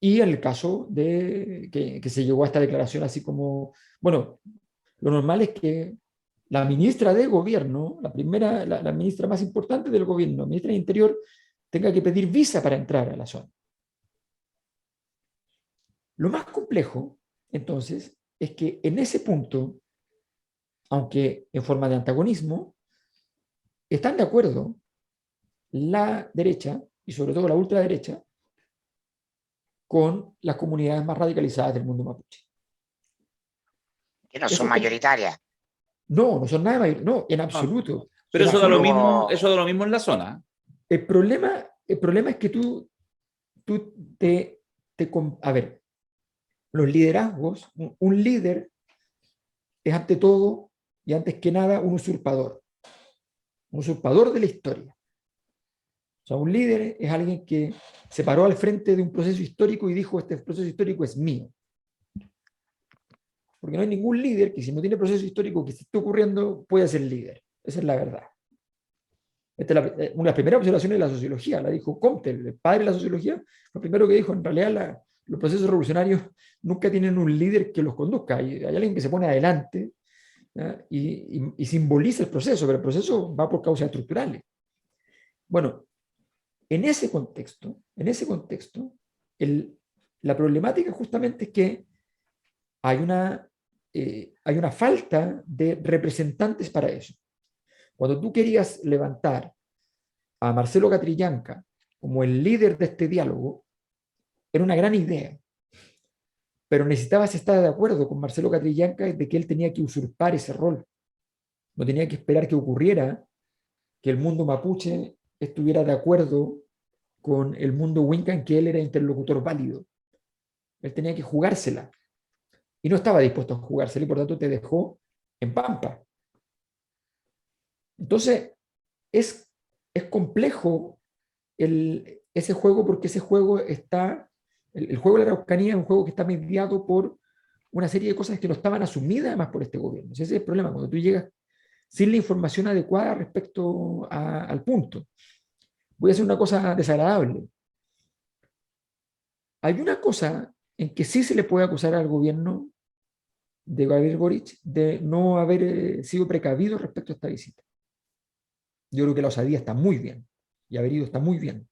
y en el caso de que se llegó a esta declaración así como, bueno, lo normal es que la ministra de Gobierno, la ministra más importante del Gobierno, la ministra de Interior, tenga que pedir visa para entrar a la zona. Lo más complejo, entonces, es que en ese punto, aunque en forma de antagonismo, están de acuerdo la derecha y sobre todo la ultraderecha con las comunidades más radicalizadas del mundo mapuche. Que no son mayoritarias. No son nada mayor, no, en absoluto. Pero eso da lo mismo en la zona. El problema es que tú a ver, los liderazgos, un líder es ante todo y antes que nada un usurpador de la historia. O sea, un líder es alguien que se paró al frente de un proceso histórico y dijo, este proceso histórico es mío. Porque no hay ningún líder que si no tiene proceso histórico que se esté ocurriendo pueda ser líder. Esa es la verdad. Esta es una de las primeras observaciones de la sociología, la dijo Comte, el padre de la sociología, lo primero que dijo, en realidad los procesos revolucionarios nunca tienen un líder que los conduzca, hay alguien que se pone adelante y simboliza el proceso, pero el proceso va por causas estructurales. Bueno, en ese contexto, la problemática justamente es que hay una falta de representantes para eso. Cuando tú querías levantar a Marcelo Catrillanca como el líder de este diálogo, era una gran idea, pero necesitabas estar de acuerdo con Marcelo Catrillanca de que él tenía que usurpar ese rol. No tenía que esperar que ocurriera que el mundo mapuche estuviera de acuerdo con el mundo Winca en que él era interlocutor válido. Él tenía que jugársela. Y no estaba dispuesto a jugársela y por tanto te dejó en pampa. Entonces, es complejo ese juego porque ese juego está, el juego de la Araucanía es un juego que está mediado por una serie de cosas que no estaban asumidas además por este gobierno. Ese es el problema, cuando tú llegas sin la información adecuada respecto al punto. Voy a hacer una cosa desagradable. Hay una cosa en que sí se le puede acusar al gobierno de Gabriel Boric de no haber sido precavido respecto a esta visita. Yo creo que la osadía está muy bien, y haber ido está muy bien,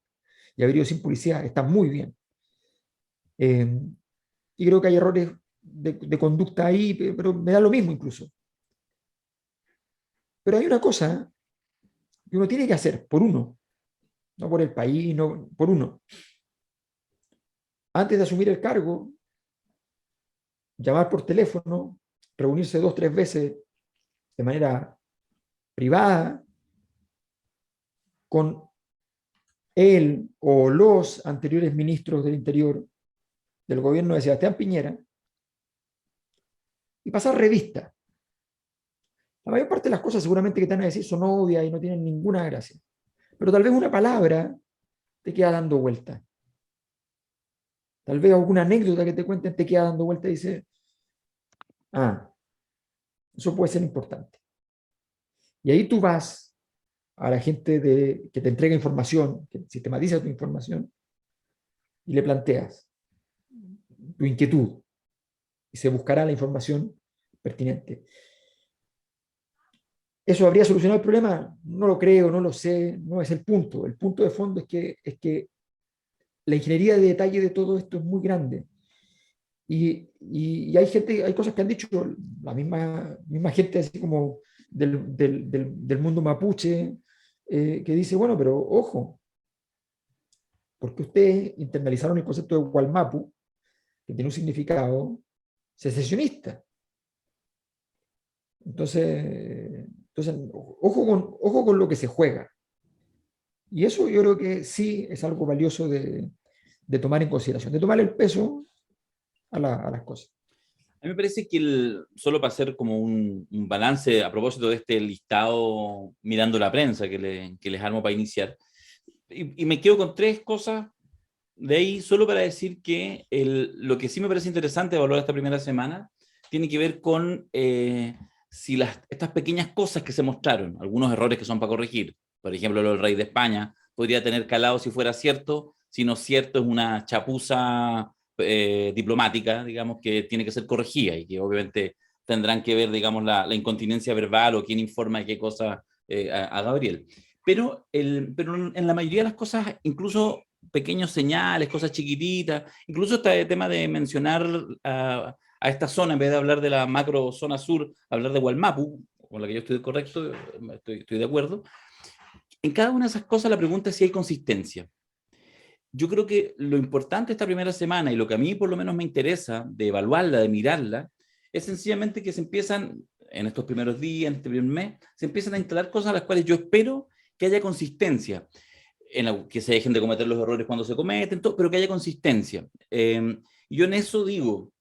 y haber ido sin policía está muy bien. Y creo que hay errores de conducta ahí, pero me da lo mismo incluso. Pero hay una cosa que uno tiene que hacer por uno, no por el país, no, por uno. Antes de asumir el cargo, llamar por teléfono, reunirse 2 o 3 veces de manera privada con él o los anteriores ministros del Interior del gobierno de Sebastián Piñera y pasar revista. La mayor parte de las cosas seguramente que te van a decir son obvias y no tienen ninguna gracia, pero tal vez una palabra te queda dando vuelta. Tal vez alguna anécdota que te cuenten te queda dando vuelta y dice, eso puede ser importante. Y ahí tú vas a la gente que te entrega información, que sistematiza tu información, y le planteas tu inquietud, y se buscará la información pertinente. ¿Eso habría solucionado el problema? No lo creo, no lo sé, no es el punto. El punto de fondo es que la ingeniería de detalle de todo esto es muy grande. Y hay cosas que han dicho la misma gente así como del mundo mapuche, que dice, bueno, pero ojo, porque ustedes internalizaron el concepto de Gualmapu, que tiene un significado secesionista. Entonces ojo con lo que se juega. Y eso yo creo que sí es algo valioso de tomar en consideración, de tomar el peso a las cosas. A mí me parece que solo para hacer como un balance a propósito de este listado mirando la prensa que les armo para iniciar, y me quedo con 3 cosas de ahí, solo para decir que lo que sí me parece interesante evaluar esta primera semana tiene que ver con si estas pequeñas cosas que se mostraron, algunos errores que son para corregir, por ejemplo, lo del rey de España, podría tener calado si fuera cierto, si no es cierto es una chapuza diplomática, digamos, que tiene que ser corregida y que obviamente tendrán que ver, digamos, la incontinencia verbal o quién informa de qué cosa a Gabriel. Pero en la mayoría de las cosas, incluso pequeños señales, cosas chiquititas, incluso este tema de mencionar a esta zona, en vez de hablar de la macro zona sur, hablar de Gualmapu, con la que yo estoy correcto, estoy de acuerdo. En cada una de esas cosas la pregunta es si hay consistencia. Yo creo que lo importante esta primera semana y lo que a mí por lo menos me interesa de evaluarla, de mirarla, es sencillamente que se empiezan, en estos primeros días, en este primer mes, se empiezan a instalar cosas a las cuales yo espero que haya consistencia, que se dejen de cometer los errores cuando se cometen, pero que haya consistencia. Y yo en eso digo,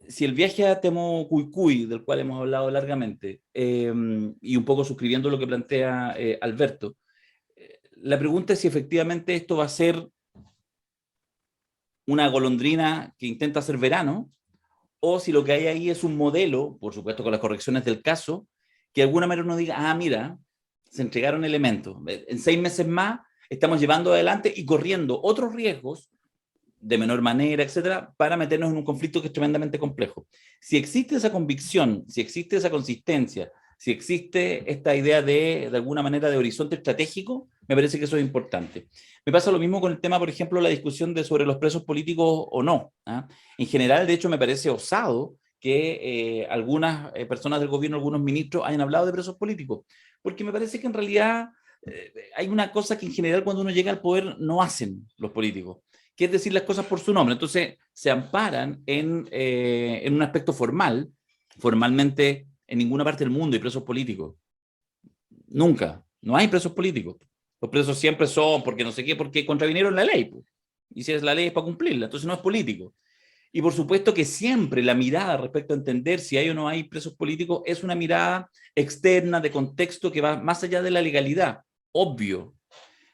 si el viaje a Temucuicui, del cual hemos hablado largamente, y un poco suscribiendo lo que plantea Alberto, la pregunta es si efectivamente esto va a ser una golondrina que intenta hacer verano, o si lo que hay ahí es un modelo, por supuesto con las correcciones del caso, que de alguna manera uno diga, ah, mira, se entregaron elementos. En 6 meses más estamos llevando adelante y corriendo otros riesgos de menor manera, etcétera, para meternos en un conflicto que es tremendamente complejo. Si existe esa convicción, si existe esa consistencia, si existe esta idea de alguna manera, de horizonte estratégico, me parece que eso es importante. Me pasa lo mismo con el tema, por ejemplo, la discusión de sobre los presos políticos o no. ¿Ah? En general, de hecho, me parece osado que algunas personas del gobierno, algunos ministros, hayan hablado de presos políticos, porque me parece que en realidad hay una cosa que en general cuando uno llega al poder no hacen los políticos, que es decir las cosas por su nombre. Entonces se amparan en un aspecto formal. Formalmente en ninguna parte del mundo hay presos políticos. Nunca. No hay presos políticos. Los presos siempre son porque no sé qué, porque contravinieron la ley. Pues. Y si es la ley es para cumplirla, entonces no es político. Y por supuesto que siempre la mirada respecto a entender si hay o no hay presos políticos es una mirada externa, de contexto, que va más allá de la legalidad. Obvio.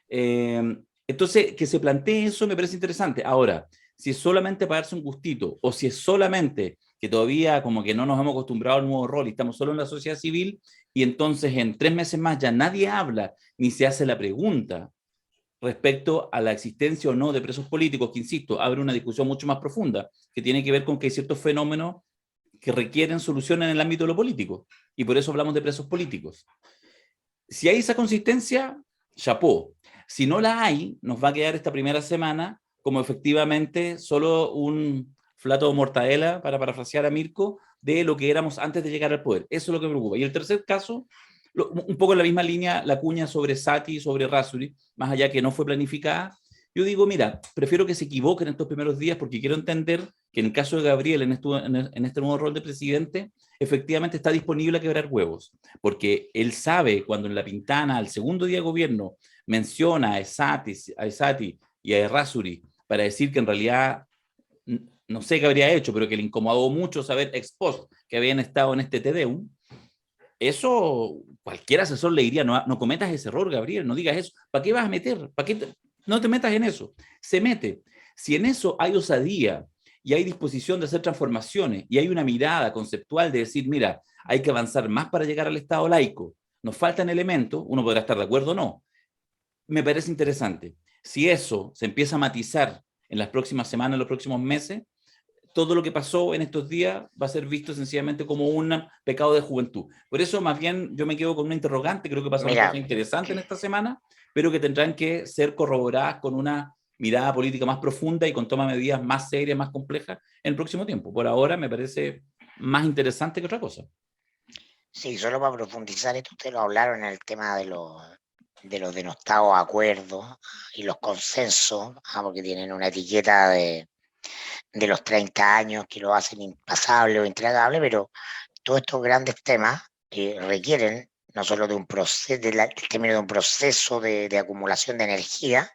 Entonces, que se plantee eso me parece interesante. Ahora, si es solamente para darse un gustito, o si es solamente que todavía como que no nos hemos acostumbrado al nuevo rol y estamos solo en la sociedad civil, y entonces en 3 meses más ya nadie habla ni se hace la pregunta respecto a la existencia o no de presos políticos, que insisto, abre una discusión mucho más profunda, que tiene que ver con que hay ciertos fenómenos que requieren solución en el ámbito de lo político, y por eso hablamos de presos políticos. Si hay esa consistencia, chapó. Si no la hay, nos va a quedar esta primera semana como efectivamente solo un flato de mortadela, para parafrasear a Mirko, de lo que éramos antes de llegar al poder. Eso es lo que me preocupa. Y el tercer caso, un poco en la misma línea, la cuña sobre Sati, sobre Errázuriz, más allá que no fue planificada. Yo digo, mira, prefiero que se equivoquen estos primeros días porque quiero entender que en el caso de Gabriel, en este nuevo rol de presidente, efectivamente está disponible a quebrar huevos, porque él sabe cuando en La Pintana, al segundo día de gobierno, menciona a Esati y a Errázuriz para decir que en realidad no sé qué habría hecho, pero que le incomodó mucho saber ex post que habían estado en este TDU. Eso cualquier asesor le diría, no, no cometas ese error, Gabriel, no digas eso. ¿Para qué vas a meter? ¿Para qué no te metas en eso? Se mete. Si en eso hay osadía y hay disposición de hacer transformaciones y hay una mirada conceptual de decir, mira, hay que avanzar más para llegar al Estado laico, nos faltan elementos, uno podrá estar de acuerdo o no, me parece interesante. Si eso se empieza a matizar en las próximas semanas, en los próximos meses, todo lo que pasó en estos días va a ser visto sencillamente como un pecado de juventud. Por eso, más bien, yo me quedo con una interrogante. Creo que pasaron cosas interesantes en esta semana, pero que tendrán que ser corroboradas con una mirada política más profunda y con toma de medidas más serias, más complejas en el próximo tiempo. Por ahora me parece más interesante que otra cosa. Sí, solo para profundizar esto, ustedes lo hablaron en el tema de los denostados acuerdos y los consensos, porque tienen una etiqueta de los 30 años que lo hacen impasable o intratable, pero todos estos grandes temas requieren no solo de un proceso, del término de un proceso de acumulación de energía,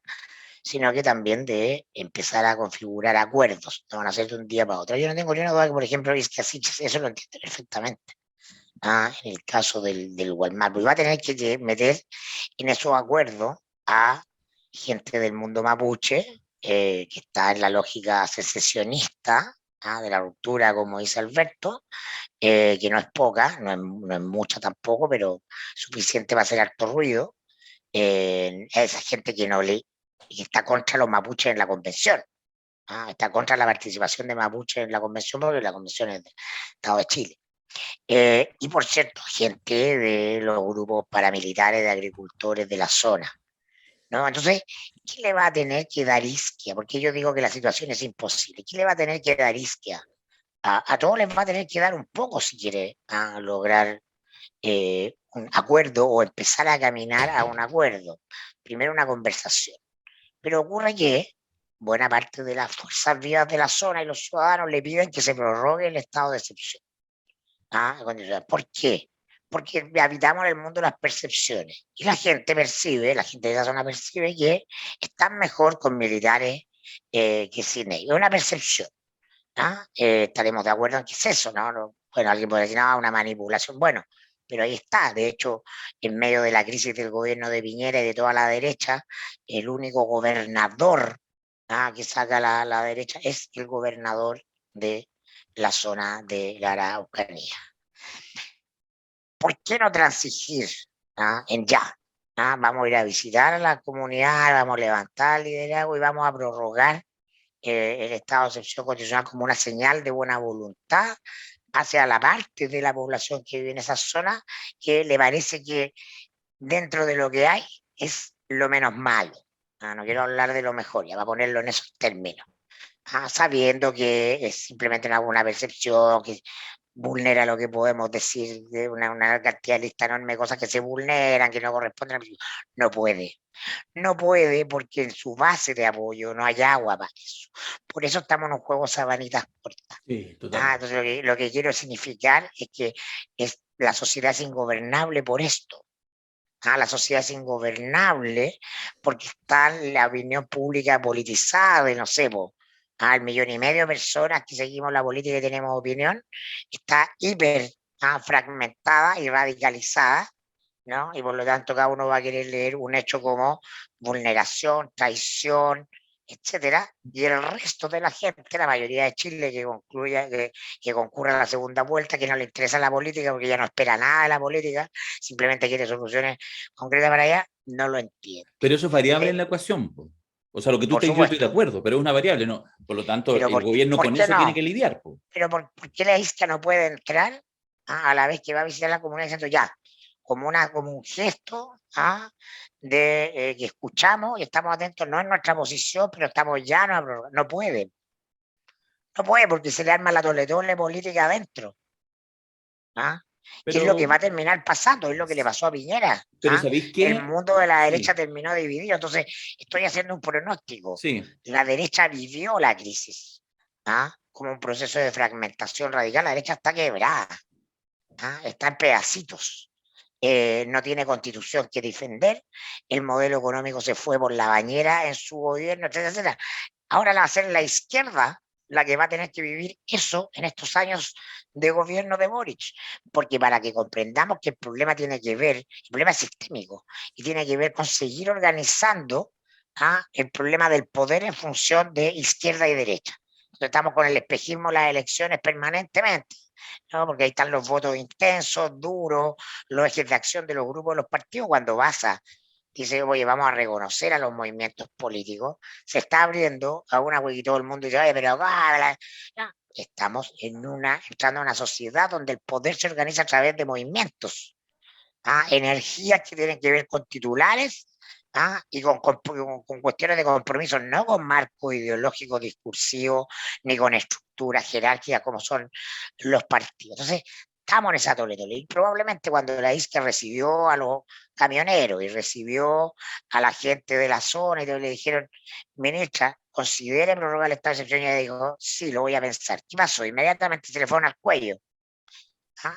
sino que también de empezar a configurar acuerdos, no van a ser de un día para otro. Yo no tengo ni una duda que, por ejemplo, eso lo entiende perfectamente. En el caso del Walmart, pues va a tener que meter en esos acuerdos a gente del mundo mapuche, que está en la lógica secesionista, de la ruptura, como dice Alberto, que no es poca, no es mucha tampoco, pero suficiente para hacer harto ruido. Esa gente que está contra los mapuches en la convención, está contra la participación de mapuches en la convención, porque la convención es del Estado de Chile. Y por cierto, gente de los grupos paramilitares de agricultores de la zona, ¿no? Entonces, ¿qué le va a tener que dar Isquia? Porque yo digo que la situación es imposible. ¿Qué le va a tener que dar Isquia? A todos les va a tener que dar un poco si quiere lograr un acuerdo o empezar a caminar a un acuerdo. Primero una conversación. Pero ocurre que buena parte de las fuerzas vivas de la zona y los ciudadanos le piden que se prorrogue el estado de excepción. ¿Por qué? Porque habitamos en el mundo de las percepciones y la gente de esa zona percibe que están mejor con militares que sin ellos. Es una percepción. estaremos de acuerdo en que es eso, ¿no? Bueno, alguien puede decir, no, una manipulación. Bueno, pero ahí está. De hecho, en medio de la crisis del gobierno de Piñera y de toda la derecha, el único gobernador que saca la derecha es el gobernador de la zona de la Araucanía. ¿Por qué no transigir en ya? Vamos a ir a visitar a la comunidad, vamos a levantar el liderazgo y vamos a prorrogar el estado de excepción constitucional como una señal de buena voluntad hacia la parte de la población que vive en esa zona, que le parece que dentro de lo que hay es lo menos malo. No quiero hablar de lo mejor, ya va a ponerlo en esos términos. Sabiendo que es simplemente alguna percepción, que vulnera lo que podemos decir de una cantidad de lista enorme de cosas que se vulneran, que no corresponden. No puede. No puede porque en su base de apoyo no hay agua para eso. Por eso estamos en un juego sabanitas cortas. Sí, totalmente. Entonces lo que quiero significar es que la sociedad es ingobernable por esto. La sociedad es ingobernable porque está la opinión pública politizada, y no sé, el 1,5 millones de personas que seguimos la política y tenemos opinión, está hiper fragmentada y radicalizada, ¿no? Y por lo tanto cada uno va a querer leer un hecho como vulneración, traición, etcétera, y el resto de la gente, la mayoría de Chile que concurre a la segunda vuelta, que no le interesa la política porque ya no espera nada de la política, simplemente quiere soluciones concretas para allá, no lo entiende. Pero eso es variable en la ecuación, po. O sea, lo que tú Por te yo estoy de supuesto. acuerdo, pero es una variable, ¿no? Por lo tanto, Pero el gobierno ¿por con qué eso tiene no? que lidiar, po. Pero ¿por qué la isla no puede entrar a la vez que va a visitar la comunidad diciendo ya, como un gesto de que escuchamos y estamos atentos, no en nuestra posición, pero estamos ya, no puede. No puede porque se le arma la tole política adentro. Que es lo que va a terminar pasando, es lo que le pasó a Piñera. Pero ¿sabéis qué? El mundo de la derecha Sí, terminó dividido. Entonces, estoy haciendo un pronóstico. sí. La derecha vivió la crisis como un proceso de fragmentación radical. La derecha está quebrada, está en pedacitos. No tiene constitución que defender. El modelo económico se fue por la bañera en su gobierno, etcétera, etcétera. Ahora va a ser la izquierda la que va a tener que vivir eso en estos años de gobierno de Boric, porque para que comprendamos que el problema tiene que ver, el problema es sistémico, y tiene que ver con seguir organizando el problema del poder en función de izquierda y derecha. Entonces estamos con el espejismo, las elecciones permanentemente, ¿no? Porque ahí están los votos intensos, duros, los ejes de acción de los grupos de los partidos. Cuando dice, oye, vamos a reconocer a los movimientos políticos, se está abriendo a una web y todo el mundo dice, oye, pero no. Estamos entrando a una sociedad donde el poder se organiza a través de movimientos, energías que tienen que ver con titulares y con cuestiones de compromiso, no con marco ideológico discursivo, ni con estructuras jerárquicas como son los partidos. Entonces, estamos en esa tole. Y probablemente cuando la izquierda recibió a los camioneros y recibió a la gente de la zona y le dijeron, ministra, considere prorrogar el estado de excepción, y ella dijo, sí, lo voy a pensar. ¿Qué pasó? Inmediatamente se le fueron al cuello.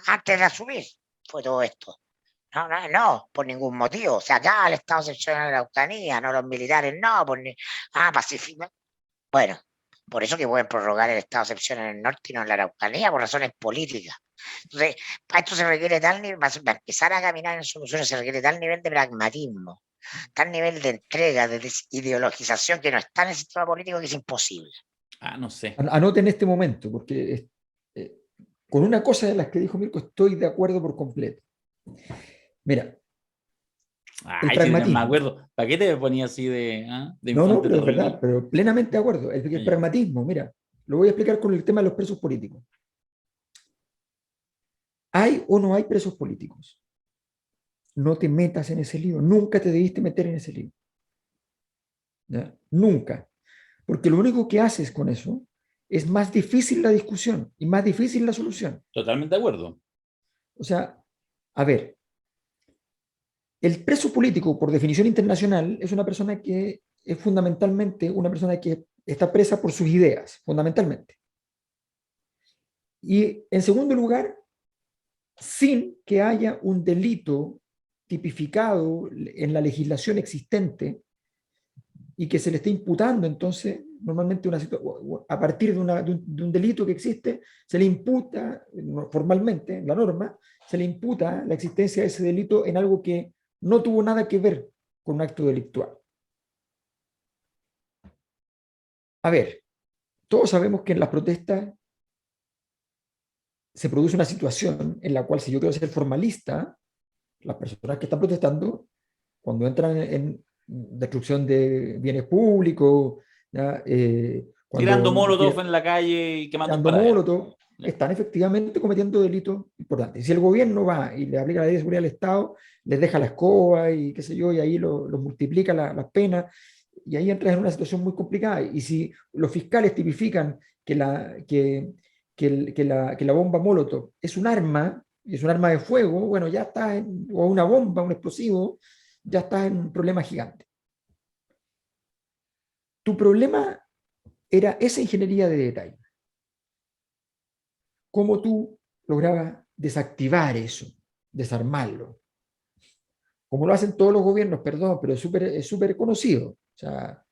Antes de asumir fue todo esto. No, por ningún motivo. O sea, acá el estado de excepción de la Araucanía, no los militares, no, pacífico. Bueno, por eso que pueden prorrogar el estado de excepción en el norte y no en la Araucanía, por razones políticas. Entonces, para esto se requiere para empezar a caminar en soluciones, se requiere tal nivel de pragmatismo, tal nivel de entrega, de desideologización que no está en el sistema político, que es imposible. No sé. Anote en este momento, porque con una cosa de las que dijo Mirko estoy de acuerdo por completo. Mira, el pragmatismo. Me acuerdo. ¿Para qué te ponías así de No, pero es verdad, pero plenamente de acuerdo. El pragmatismo, mira, lo voy a explicar con el tema de los presos políticos. ¿Hay o no hay presos políticos? No te metas en ese lío. Nunca te debiste meter en ese lío. ¿Ya? Nunca. Porque lo único que haces con eso es más difícil la discusión y más difícil la solución. Totalmente de acuerdo. O sea, a ver, el preso político, por definición internacional, es una persona que es fundamentalmente una persona que está presa por sus ideas, fundamentalmente. Y en segundo lugar, sin que haya un delito tipificado en la legislación existente y que se le esté imputando entonces normalmente a partir de un delito que existe, se le imputa, formalmente, en la norma, se le imputa la existencia de ese delito en algo que no tuvo nada que ver con un acto delictual. A ver, todos sabemos que en las protestas se produce una situación en la cual, si yo quiero ser formalista, las personas que están protestando, cuando entran en destrucción de bienes públicos, ¿ya? Tirando Cuando molotov en la calle y quemando un tirando paradero. molotov, están efectivamente cometiendo delitos importantes. Si el gobierno va y le aplica la ley de seguridad del Estado, les deja la escoba y qué sé yo, y ahí lo multiplica las penas, y ahí entras en una situación muy complicada. Y si los fiscales tipifican que la bomba molotov es un arma, y es un arma de fuego, bueno, ya está o una bomba, un explosivo, ya está en un problema gigante. Tu problema era esa ingeniería de detalle. ¿Cómo tú lograbas desactivar eso, desarmarlo? Como lo hacen todos los gobiernos, perdón, pero es súper conocido. O sea,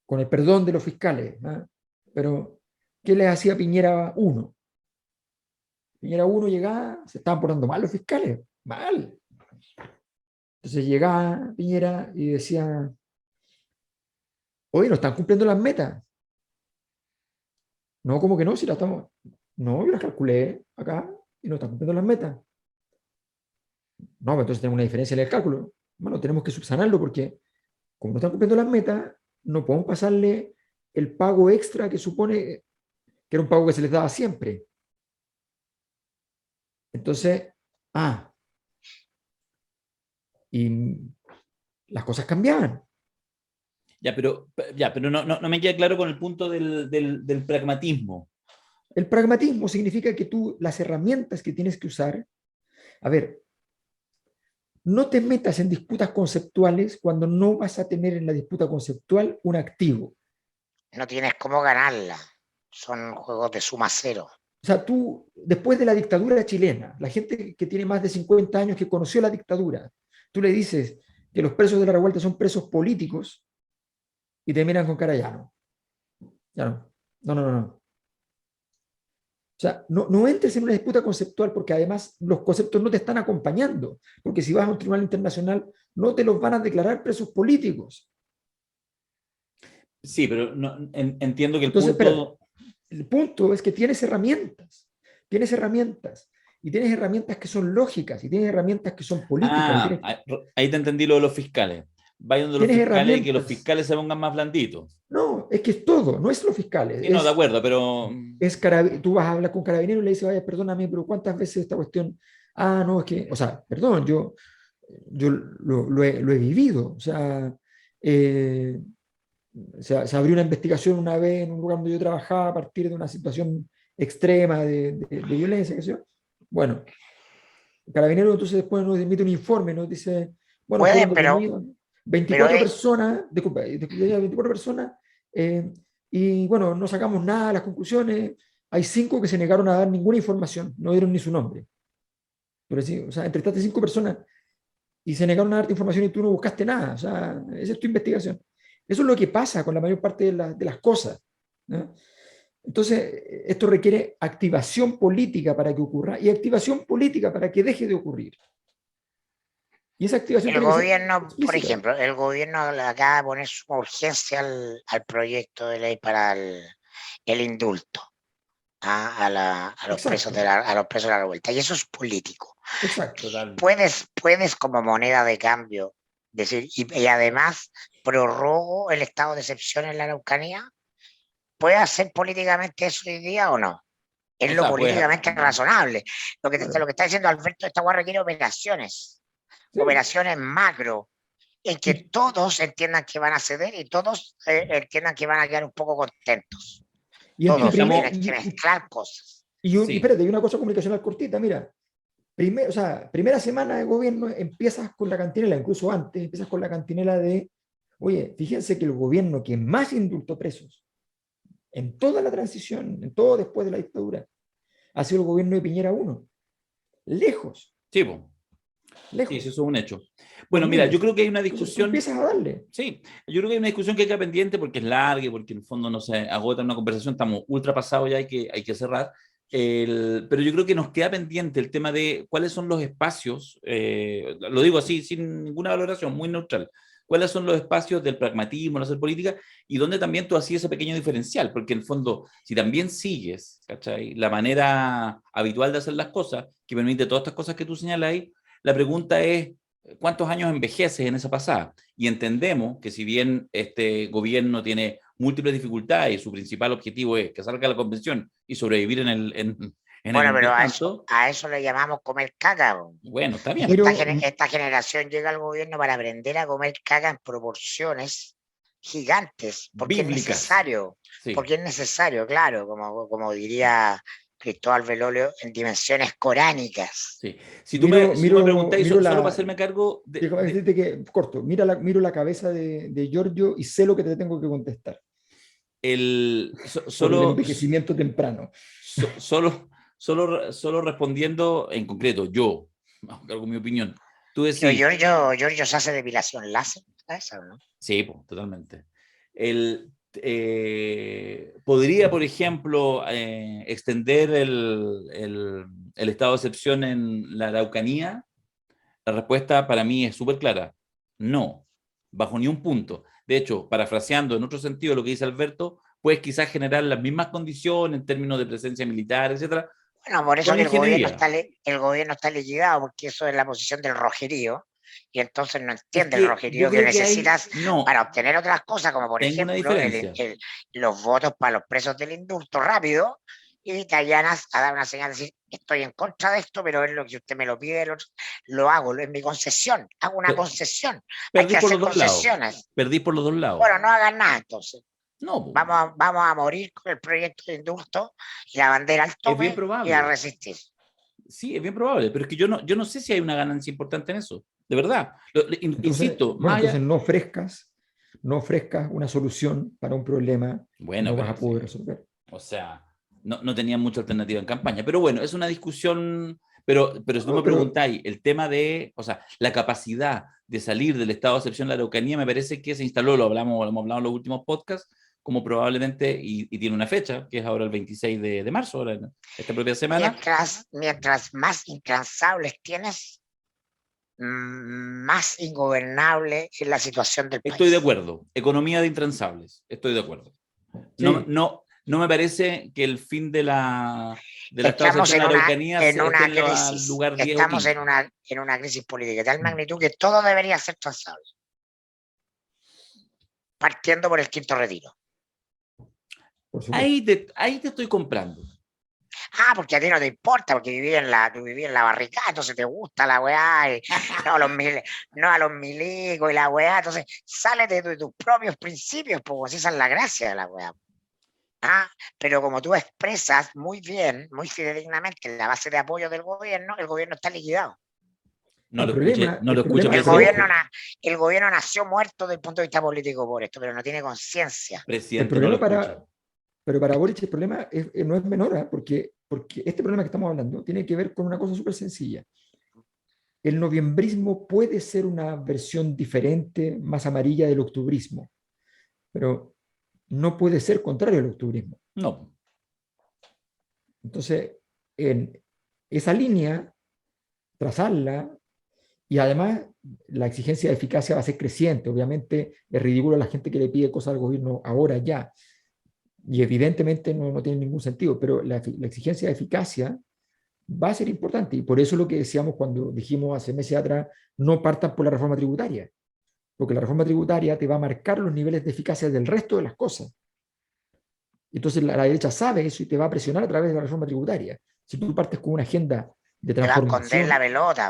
con el perdón de los fiscales. ¿Ah? Pero, ¿qué les hacía Piñera 1? Piñera 1 llegaba, se estaban portando mal los fiscales, mal. Entonces llegaba Piñera y decía, oye, no están cumpliendo las metas. No, ¿cómo que no? Si las estamos... No, yo las calculé acá y no están cumpliendo las metas. No, pues entonces tenemos una diferencia en el cálculo. Bueno, tenemos que subsanarlo porque como no están cumpliendo las metas, no podemos pasarle el pago extra que supone que era un pago que se les daba siempre. Entonces, y las cosas cambiaban. Ya, pero no me queda claro con el punto del pragmatismo. El pragmatismo significa que tú, las herramientas que tienes que usar, a ver, no te metas en disputas conceptuales cuando no vas a tener en la disputa conceptual un activo. No tienes cómo ganarla. Son juegos de suma cero. O sea, tú, después de la dictadura chilena, la gente que tiene más de 50 años que conoció la dictadura, tú le dices que los presos de la revuelta son presos políticos y te miran con cara ya no. Ya no. No, no, no, no. O sea, no entres en una disputa conceptual porque además los conceptos no te están acompañando. Porque si vas a un tribunal internacional, no te los van a declarar presos políticos. Sí, pero entiendo que el Entonces, espérate, punto... el punto es que tienes herramientas. Tienes herramientas. Y tienes herramientas que son lógicas. Y tienes herramientas que son políticas. Ah, ahí te entendí lo de los fiscales. Vaya donde los Tienes fiscales y que los herramientas. fiscales se pongan más blanditos. No, es que es todo. No es los fiscales. Sí, no, de acuerdo, pero... Tú vas a hablar con Carabineros y le dices, vaya, perdóname, pero ¿cuántas veces esta cuestión? Ah, no, es que, o sea, perdón, yo lo he vivido. O sea, se abrió una investigación una vez en un lugar donde yo trabajaba a partir de una situación extrema de violencia, qué sé yo. Bueno, Carabineros entonces después nos emite un informe, nos dice, bueno, Puede, fueron detenidos pero 24 personas, disculpa, 24 personas, y bueno, no sacamos nada de las conclusiones. Hay 5 que se negaron a dar ninguna información, no dieron ni su nombre. Pero sí, o sea, entrevistaste 5 personas y se negaron a darte información y tú no buscaste nada. O sea, esa es tu investigación. Eso es lo que pasa con la mayor parte de las cosas, ¿no? Entonces, esto requiere activación política para que ocurra y activación política para que deje de ocurrir. Y esa activación el tiene que ser gobierno, por explícita. ejemplo, el gobierno le acaba de poner suma urgencia al proyecto de ley para el indulto a los presos Exacto, a los presos de la revuelta. Y eso es político. exacto. Total. Puedes como moneda de cambio decir, y además prorrogo el estado de excepción en la Araucanía. ¿Puede hacer políticamente eso hoy día o no? Es O lo sea, pues... políticamente razonable. Lo Claro, que está diciendo Alberto, esta guarra requiere sí. operaciones macro, en que Y, todos entiendan que van a ceder y todos entiendan que van a quedar un poco contentos. y en tu Todos, no primer, Necesitamos... tienes que mezclar cosas. y Sí. espérate, hay una cosa comunicacional cortita, mira. O sea, primera semana de gobierno empiezas con la cantinela, incluso antes, empiezas con la cantinela de, oye, fíjense que el gobierno que más indultó presos en toda la transición, en todo después de la dictadura, ha sido el gobierno de Piñera 1. Lejos. Sí, po. lejos. Sí, eso es un hecho. Bueno, mira, miles. yo creo que hay una Entonces, tú discusión. empiezas a darle. Sí, yo creo que hay una discusión que queda pendiente porque es larga y porque en el fondo no se agota una conversación, estamos ultra pasados ya, hay que cerrar. Pero yo creo que nos queda pendiente el tema de cuáles son los espacios, lo digo así, sin ninguna valoración, muy neutral, cuáles son los espacios del pragmatismo, no hacer política, y donde también tú hacías ese pequeño diferencial, porque en el fondo, si también sigues, ¿cachai?, la manera habitual de hacer las cosas, que permite todas estas cosas que tú señalas ahí, la pregunta es, ¿cuántos años envejeces en esa pasada? Y entendemos que si bien este gobierno tiene múltiples dificultades y su principal objetivo es que salga la convención y sobrevivir en el Bueno, pero mientras a tanto, eso le llamamos comer caca. Po. bueno, está bien. Pero Esta generación llega al gobierno para aprender a comer caca en proporciones gigantes, Bíblicas. Sí. porque es necesario, claro, como diría Cristóbal Velolio, en dimensiones coránicas. Sí. Si tú me preguntáis, miro solo para hacerme cargo déjame decirte que, corto, miro la cabeza de Giorgio y sé lo que te tengo que contestar. Por el envejecimiento temprano. Solo respondiendo en concreto, yo, con mi opinión. Tú decís, Giorgio se hace depilación láser, ¿sabes? ¿No? Sí, pues, totalmente. Podría, por ejemplo, extender el estado de excepción en la Araucanía. La respuesta para mí es súper clara. No, bajo ni un punto. De hecho, parafraseando en otro sentido lo que dice Alberto, puedes quizás generar las mismas condiciones en términos de presencia militar, etcétera. Bueno, por eso que el gobierno está liquidado, porque eso es la posición del rojerío. Y entonces no entiende el rojerío que necesitas para obtener otras cosas, como por ejemplo los votos para los presos del indulto rápido, y te allanas a dar una señal de decir, estoy en contra de esto, pero es lo que usted me lo pide, lo hago, es mi concesión, hago una concesión. Hay que hacer concesiones. Perdí por los dos lados. Bueno, no hagan nada entonces. No, vamos a morir con el proyecto de indulto y la bandera al tope y a resistir. Sí, es bien probable, pero es que yo no sé si hay una ganancia importante en eso, de verdad. Insisto. Bueno, entonces no ofrezcas una solución para un problema que no vas a poder resolver. O sea, no tenían mucha alternativa en campaña, pero bueno, es una discusión, pero si tú me preguntáis, el tema de, o sea, la capacidad de salir del estado de excepción de la Araucanía me parece que se instaló, lo hemos hablado en los últimos podcasts, como probablemente, y tiene una fecha, que es ahora el 26 de marzo, ahora esta propia semana. Mientras más intransables tienes, más ingobernable es la situación del país. Estoy de acuerdo. Economía de intransables. Estoy de acuerdo. Sí. No me parece que el fin de la estamos en una crisis. Estamos en una crisis política de tal magnitud que todo debería ser transable. Partiendo por el quinto retiro. Ahí te estoy comprando. Porque a ti no te importa, porque viví en la barricada, entonces te gusta la weá, no a los milicos y la weá, entonces sales de tus propios principios, pues esa es la gracia de la weá. Pero como tú expresas muy bien, muy fidedignamente la base de apoyo del gobierno, el gobierno está liquidado. No lo escucho. El gobierno nació muerto desde el punto de vista político por esto, pero no tiene conciencia. Pero para Boric el problema no es menor, porque este problema que estamos hablando tiene que ver con una cosa súper sencilla. El noviembrismo puede ser una versión diferente, más amarilla del octubrismo, pero no puede ser contrario al octubrismo. No. Entonces, en esa línea, trazarla, y además la exigencia de eficacia va a ser creciente. Obviamente es ridículo la gente que le pide cosas al gobierno ahora ya, y evidentemente no tiene ningún sentido, pero la exigencia de eficacia va a ser importante, y por eso lo que decíamos cuando dijimos hace meses atrás, no partan por la reforma tributaria, porque la reforma tributaria te va a marcar los niveles de eficacia del resto de las cosas. Entonces la derecha sabe eso y te va a presionar a través de la reforma tributaria. Si tú partes con una agenda de transformación...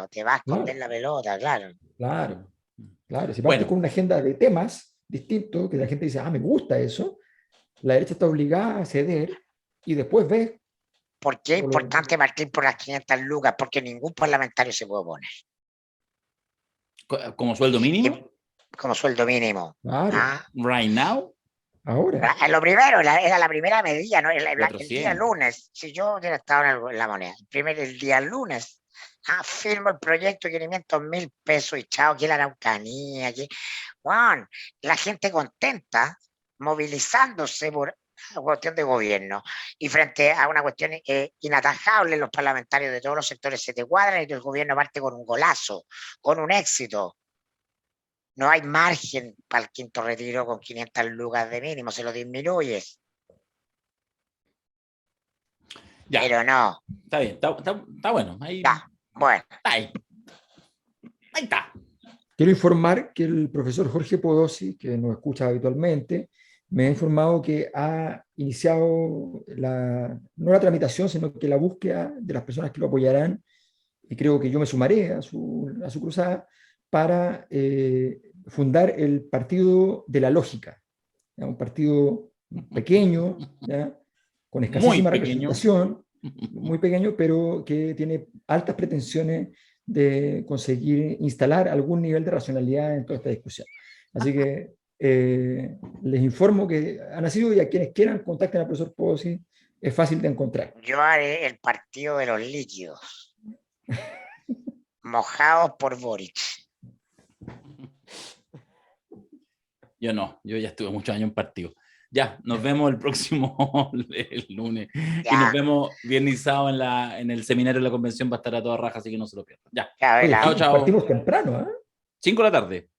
Te va a esconder la pelota, claro. Claro. Si partes con una agenda de temas distintos, que la gente dice, me gusta eso, la derecha está obligada a ceder y después ves... ¿Por qué es importante partir por las 500 lucas? Porque ningún parlamentario se puede oponer. ¿Como sueldo mínimo? Como sueldo mínimo. Claro. Right now. Ahora. Lo primero, era la primera medida, ¿no? El día lunes, si yo hubiera estado en la moneda, el día lunes Firmo el proyecto de 500.000 pesos y chao, que la Araucanía, que, Juan, la gente contenta, movilizándose por una cuestión de gobierno y frente a una cuestión inatajable, los parlamentarios de todos los sectores se te cuadran y el gobierno parte con un golazo, con un éxito. No hay margen para el quinto retiro con 500 lucas de mínimo, se lo disminuyes. Ya, Pero no, está bien, está bueno. Ahí, ya, bueno, está ahí. Ahí está. Quiero informar que el profesor Jorge Podosi, que nos escucha habitualmente, me ha informado que ha iniciado no la tramitación, sino que la búsqueda de las personas que lo apoyarán, y creo que yo me sumaré a su cruzada, para fundar el Partido de la Lógica, ¿ya? Un partido pequeño, ¿ya? Con escasísima representación, muy pequeño, pero que tiene altas pretensiones de conseguir instalar algún nivel de racionalidad en toda esta discusión. Así que les informo que ha nacido y a quienes quieran contacten al profesor Podosi, es fácil de encontrar. yo haré el partido de los líquidos, mojados por Boric. Yo no, yo ya estuve muchos años en partido. Ya, nos vemos el próximo el lunes. Ya. Y nos vemos viernes y sábado en el seminario de la convención. Va a estar a toda raja, así que no se lo pierdan. Ya, Ya, Oye, vela. chao. partimos temprano, ¿eh? 5 de la tarde.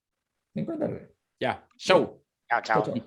5 de la tarde. Ya, chau. Chao, Chao, chao. chao.